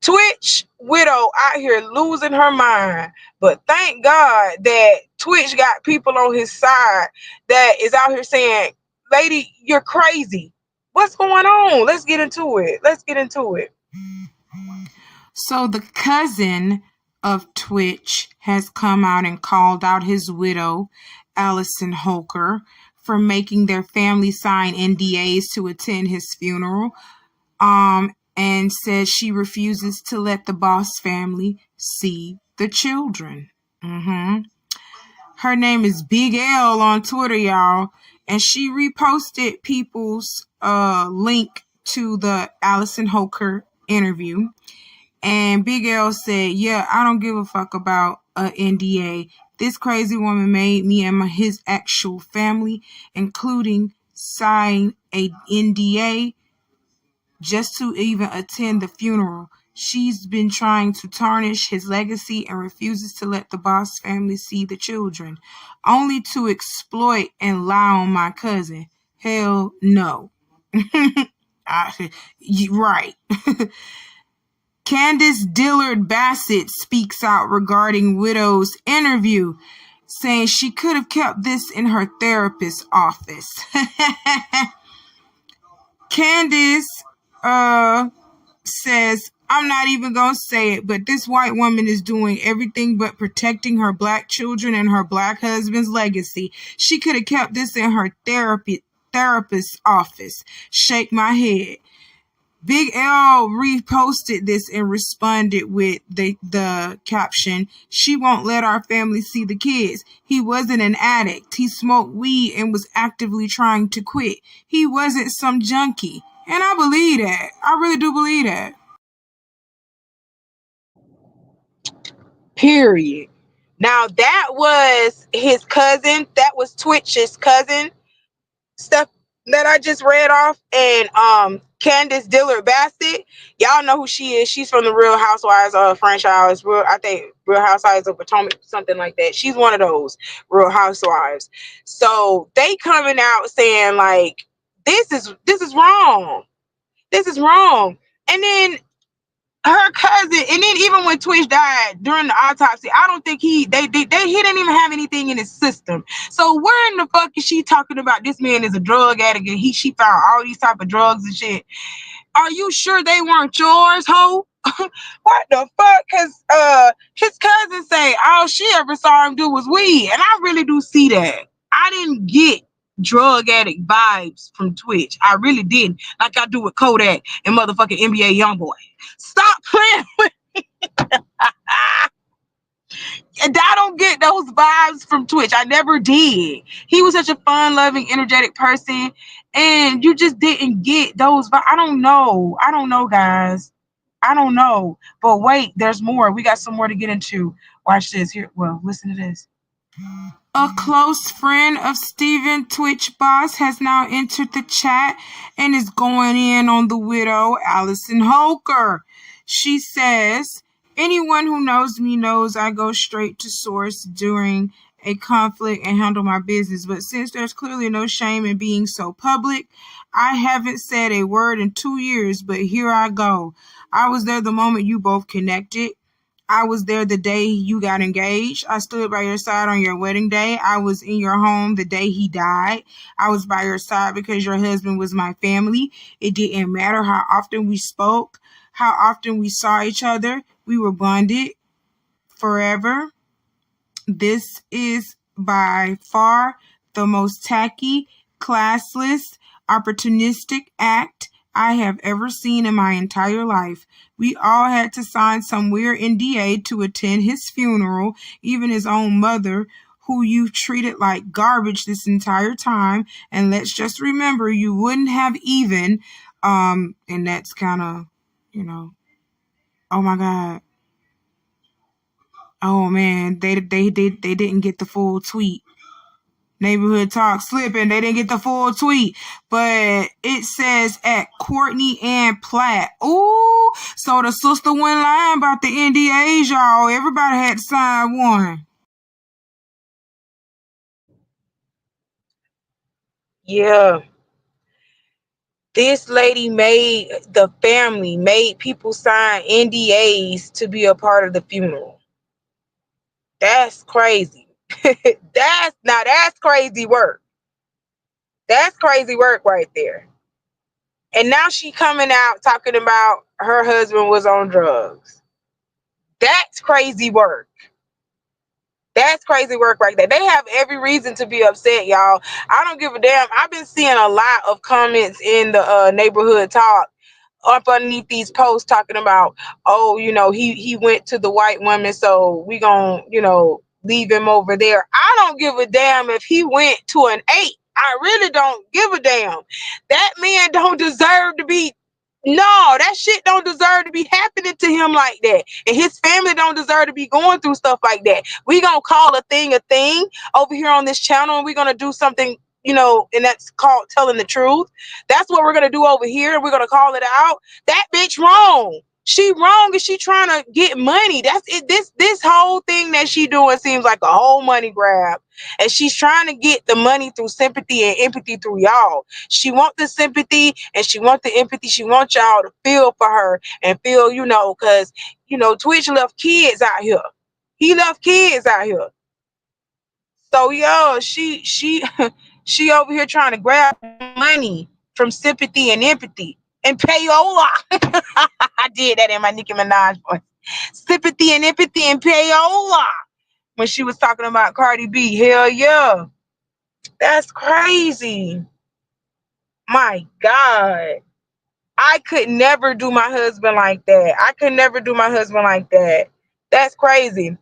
Twitch widow out here losing her mind. But thank God that Twitch got people on his side that is out here saying, lady, you're crazy. What's going on? Let's get into it. So the cousin of Twitch has come out and called out his widow, Allison Holker, for making their family sign NDAs to attend his funeral. And says she refuses to let the Boss family see the children. Her name is Big L on Twitter, y'all, and she reposted people's link to the Allison Holker interview. And Big L said, yeah, I don't give a fuck about a NDA. This crazy woman made me and his actual family, including sign a NDA just to even attend the funeral. She's been trying to tarnish his legacy and refuses to let the Boss family see the children, only to exploit and lie on my cousin. Hell no. Right. Candace Dillard Bassett speaks out regarding widow's interview, saying she could have kept this in her therapist's office. Candace says, I'm not even going to say it, but this white woman is doing everything but protecting her black children and her black husband's legacy. She could have kept this in her therapist's office. Shake my head. Big L reposted this and responded with the caption, she won't let our family see the kids. He wasn't an addict. He smoked weed and was actively trying to quit. He wasn't some junkie. And I believe that. I really do believe that. Period. Now, that was his cousin. That was Twitch's cousin. Stuff that I just read off. And Candace Dillard Bassett, y'all know who she is. She's from the Real Housewives franchise. I think Real Housewives of Potomac, something like that. She's one of those Real Housewives. So they coming out saying like, this is wrong. This is wrong. And then her cousin, and then even when Twitch died during the autopsy, I don't think he didn't even have anything in his system. So where in the fuck is she talking about this man is a drug addict and she found all these type of drugs and shit? Are you sure they weren't yours, ho? What the fuck? Cause his cousin say all she ever saw him do was weed, and I really do see that. I didn't get drug addict vibes from Twitch. I really didn't, like I do with Kodak and motherfucking NBA Youngboy. Stop playing with me. And I don't get those vibes from Twitch. I never did. He was such a fun-loving, energetic person, and you just didn't get those vibes. I don't know, guys. I don't know. But wait, there's more. We got some more to get into. Watch this here. Well, listen to this. A close friend of Steven Twitch Boss has now entered the chat and is going in on the widow, Allison Holker. She says, anyone who knows me knows I go straight to source during a conflict and handle my business. But since there's clearly no shame in being so public, I haven't said a word in 2 years, but here I go. I was there the moment you both connected. I was there the day you got engaged. I stood by your side on your wedding day. I was in your home the day he died. I was by your side because your husband was my family. It didn't matter how often we spoke, how often we saw each other. We were bonded forever. This is by far the most tacky, classless, opportunistic act I have ever seen in my entire life. We all had to sign some weird NDA to attend his funeral, even his own mother, who you've treated like garbage this entire time. And let's just remember, you wouldn't have even, and that's kind of, oh my God. Oh man, they didn't get the full tweet. Neighborhood Talk slipping. They didn't get the full tweet, but it says at Courtney and Platt. Ooh, so the sister went lying about the NDAs, y'all. Everybody had to sign one. Yeah. This lady made people sign NDAs to be a part of the funeral. That's crazy. That's crazy work. That's crazy work right there. And now she coming out talking about her husband was on drugs. That's crazy work. That's crazy work right there. They have every reason to be upset, y'all. I don't give a damn. I've been seeing a lot of comments in the Neighborhood Talk up underneath these posts talking about, oh, he went to the white woman, so we gonna, leave him over there. I don't give a damn if he went to an 8. I really don't give a damn. That man don't deserve to be. No, that shit don't deserve to be happening to him like that. And his family don't deserve to be going through stuff like that. We gonna call a thing over here on this channel, and we're gonna do something, and that's called telling the truth. That's what we're gonna do over here, and we're gonna call it out. That bitch wrong. She wrong, and she trying to get money. That's it. This whole thing that she doing seems like a whole money grab. And she's trying to get the money through sympathy and empathy through y'all. She want the sympathy and she want the empathy. She wants y'all to feel for her and feel, because, Twitch left kids out here. He left kids out here. So, she she over here trying to grab money from sympathy and empathy and payola. I did that in my Nicki Minaj voice. Sympathy and empathy and payola. When she was talking about Cardi B. Hell yeah. That's crazy. My God. I could never do my husband like that. I could never do my husband like that. That's crazy.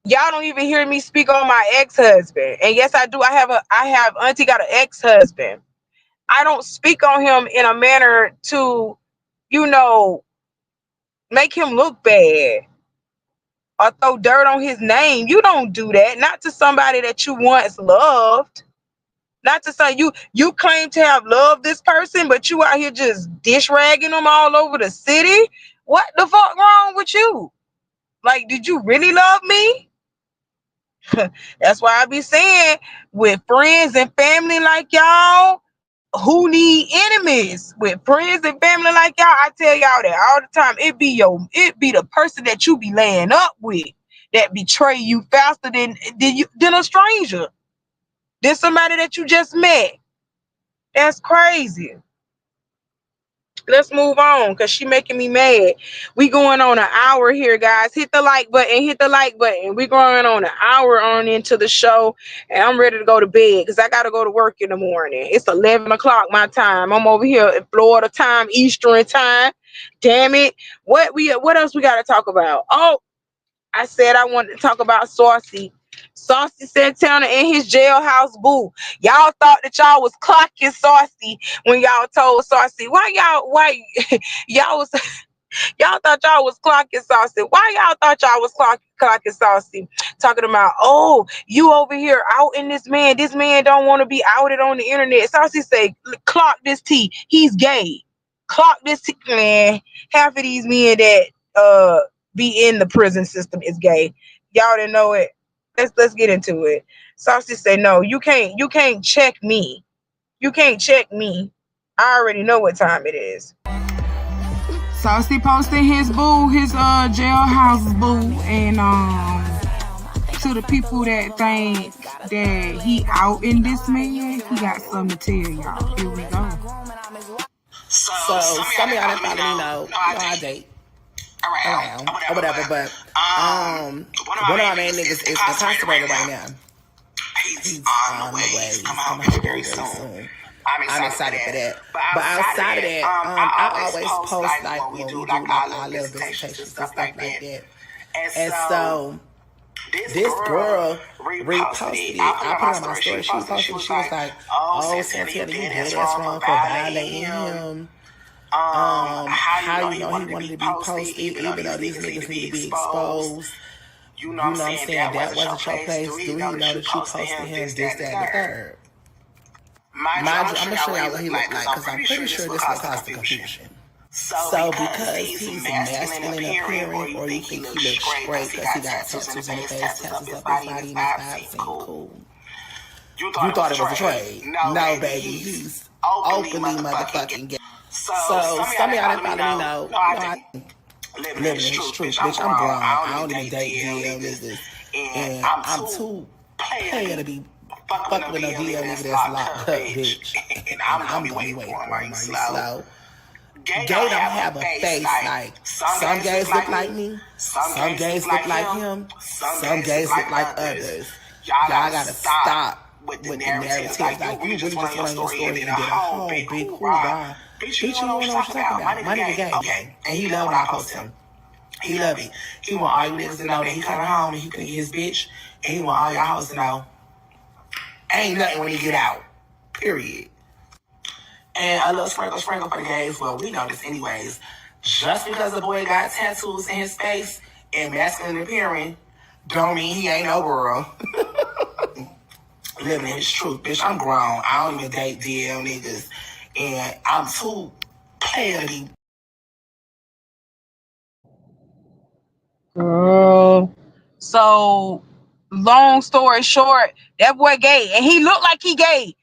Y'all don't even hear me speak on my ex-husband. And yes, I do. I have auntie got an ex-husband. I don't speak on him in a manner to, make him look bad or throw dirt on his name. You don't do that. Not to somebody that you once loved. Not to say you claim to have loved this person, but you out here just dish ragging them all over the city. What the fuck wrong with you? Like, did you really love me? That's why I be saying, with friends and family like y'all, who need enemies? With friends and family like y'all, I tell y'all that all the time. It be the person that you be laying up with that betray you faster than a stranger, than somebody that you just met. That's crazy. Let's move on, because she making me mad. We going on an hour here, guys. Hit the like button. We going on an hour on into the show, and I'm ready to go to bed because I got to go to work in the morning. It's 11 o'clock my time. I'm over here at Florida time, Eastern time. Damn it. What else we got to talk about? Oh, I said I wanted to talk about Saucy. Saucy Santana and his jailhouse boo. Y'all thought that y'all was clocking Saucy when y'all told Saucy. Y'all was y'all thought y'all was clocking Saucy. Why y'all thought y'all was clocking Saucy? Talking about, oh, you over here outing this man. This man don't want to be outed on the internet. Saucy say, clock this T. He's gay. Clock this T. Man, half of these men that be in the prison system is gay. Y'all didn't know it. let's get into it. Saucy say, no, you can't check me. You can't check me. I already know what time it is. Saucy posted his boo, his jailhouse boo, and to the people that think that he out in this man, he got something to tell y'all. Here we go. So some of y'all that follow me know I date around or whatever, but one of my main niggas is incarcerated right now. He's on the way. He's coming home very soon. I'm excited for that. But outside of that, I always post like when we do like our little visitations and stuff like that. And so this girl reposted it. I put it on my story. She posted it. She was like, "Oh, Santana, you dead ass wrong for violating him. How you know he wanted to be posted, even though these niggas need to be exposed. You know what I'm saying? That wasn't your place. Do you know that you posted him this, that, and the third?" Mind you, I'm gonna show y'all what he looked like because I'm pretty sure this will cause the confusion. So because he's masculine appearing, or you think he looks straight because he got tattoos on his face, tattoos up his body, and his vibe seemed cool. You thought it was a trade? No, baby, he's openly motherfucking gay. So some of y'all that follow me know I living in his truth, bitch. I'm grown. I don't even date DL niggas, and I'm too player to be fucking with no DL nigga that's locked up, bitch. And I'm gonna be waiting for him. Are you slow? Gay don't have a face like some gays look like me, some gays look like him, some gays look like others. Y'all gotta stop with the narratives. Like you really just went on your story and did a whole big cool vibe. Bitch, you don't know what you're talking about. My nigga gay, okay? And he love when I post him. He love it. He want all you niggas to know that he coming home and he can get his bitch, and he want all y'all hoes to know ain't nothing when he get out. Period. And a little sprinkle for the gays. Well, we know this anyways. Just because a boy got tattoos in his face and masculine appearing, don't mean he ain't no girl. Living his truth, bitch. I'm grown. I don't even date DL niggas. And I'm too player to be. Girl. So, long story short, that boy gay, and he looked like he gay.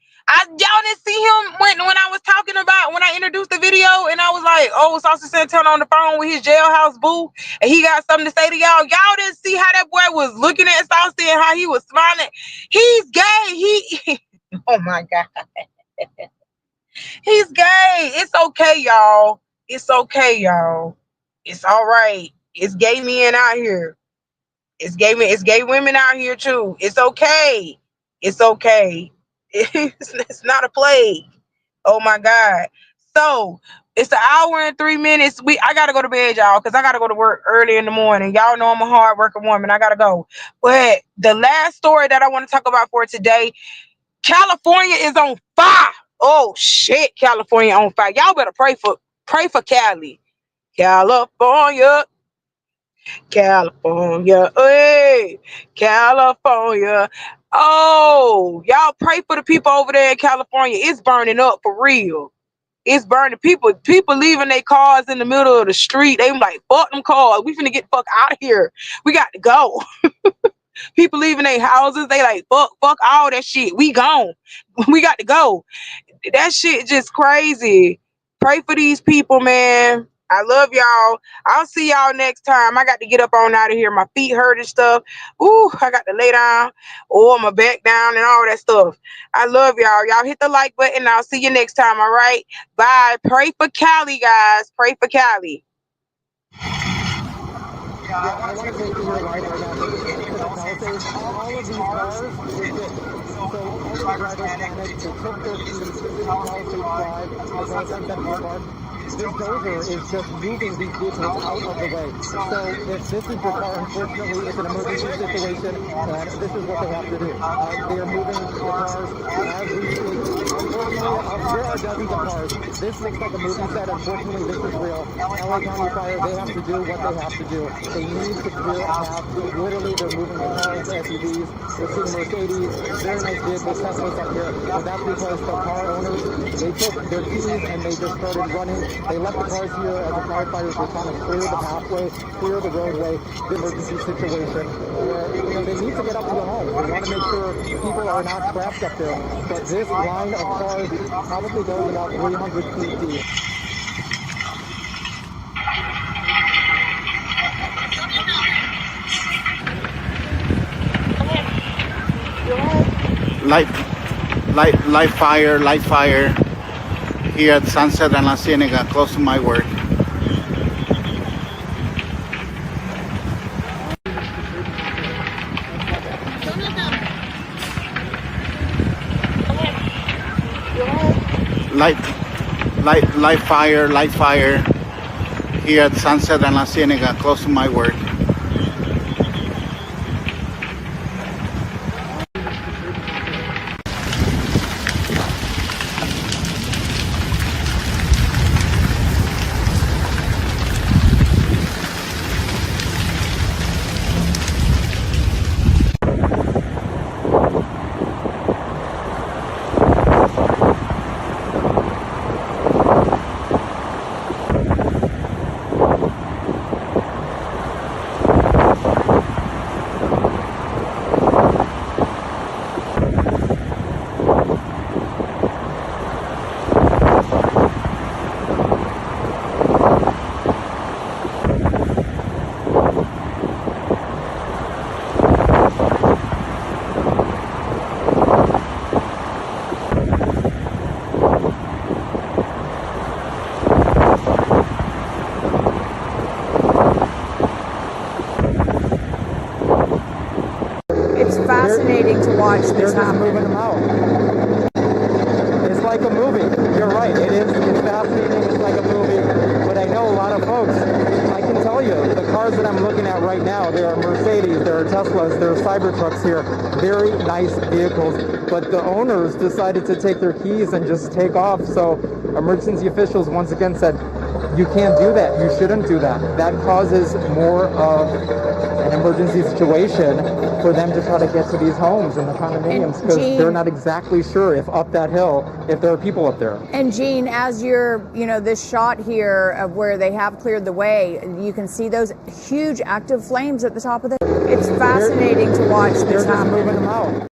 Y'all didn't see him when I was talking about, when I introduced the video, and I was like, oh, Saucy Santana on the phone with his jailhouse boo, and he got something to say to y'all. Y'all didn't see how that boy was looking at Saucy and how he was smiling. He's gay. Oh my God. He's gay. It's okay, y'all. It's okay, y'all. It's all right. It's gay men out here. It's gay women out here too. It's okay. It's okay. It's not a plague. Oh my God. So it's an hour and 3 minutes. I gotta go to bed, y'all, because I gotta go to work early in the morning. Y'all know I'm a hard working woman. I gotta go. But the last story that I want to talk about for today, California is on fire. Oh shit, California on fire. Y'all better pray for Cali. California. California, hey, California. Oh, y'all pray for the people over there in California. It's burning up for real. It's burning. People leaving their cars in the middle of the street. They like, fuck them cars. We finna get the fuck out of here. We got to go. People leaving their houses. They like, fuck all that shit. We gone. We got to go. That shit just crazy. Pray for these people, man. I love y'all. I'll see y'all next time. I got to get up on out of here. My feet hurt and stuff. Ooh, I got to lay down or my back down and all that stuff. I love y'all. Y'all hit the like button. I'll see you next time. All right. Bye. Pray for Cali, guys. Pray for Cali. Yeah, I want to take you here right now. All of these cars, so all of the drivers panic to tip their feet, Palisades Drive, as well as Sunset Park. This dozer is just moving these vehicles out of the way. So if this is your car, unfortunately, it's an emergency situation, and this is what they have to do. They are moving the cars as we speak. Unfortunately, There are dozens of cars. This looks like a movie set. Unfortunately, this is real. LA County Fire, they have to do what they have to do. They need to clear a path. Literally, they're moving the cars, the SUVs. We're seeing Mercedes, very nice vehicles, Teslas up here. But that's because the car owners, they took their keys and they just started running. They left the cars here as the firefighters were trying to clear the pathway, clear the roadway, the emergency situation. Where, they need to get up to the homes. They want to make sure people are not trapped up there. But this line of cars probably goes about 300 feet deep. Light fire here at Sunset and La Cienega, close to my work. Light fire here at Sunset and La Cienega, close to my work. Fascinating to watch this happen. Moving them out. It's like a movie. You're right. It is. It's fascinating. It's like a movie. But I know a lot of folks. I can tell you, the cars that I'm looking at right now, there are Mercedes, there are Teslas, there are Cybertrucks here. Very nice vehicles. But the owners decided to take their keys and just take off. So emergency officials once again said, you can't do that. You shouldn't do that. That causes more of an emergency situation for them to try to get to these homes and the condominiums, because they're not exactly sure if up that hill, if there are people up there. And Gene, as you're, this shot here of where they have cleared the way, you can see those huge active flames at the top of the. It's fascinating to watch this happen. Moving them out.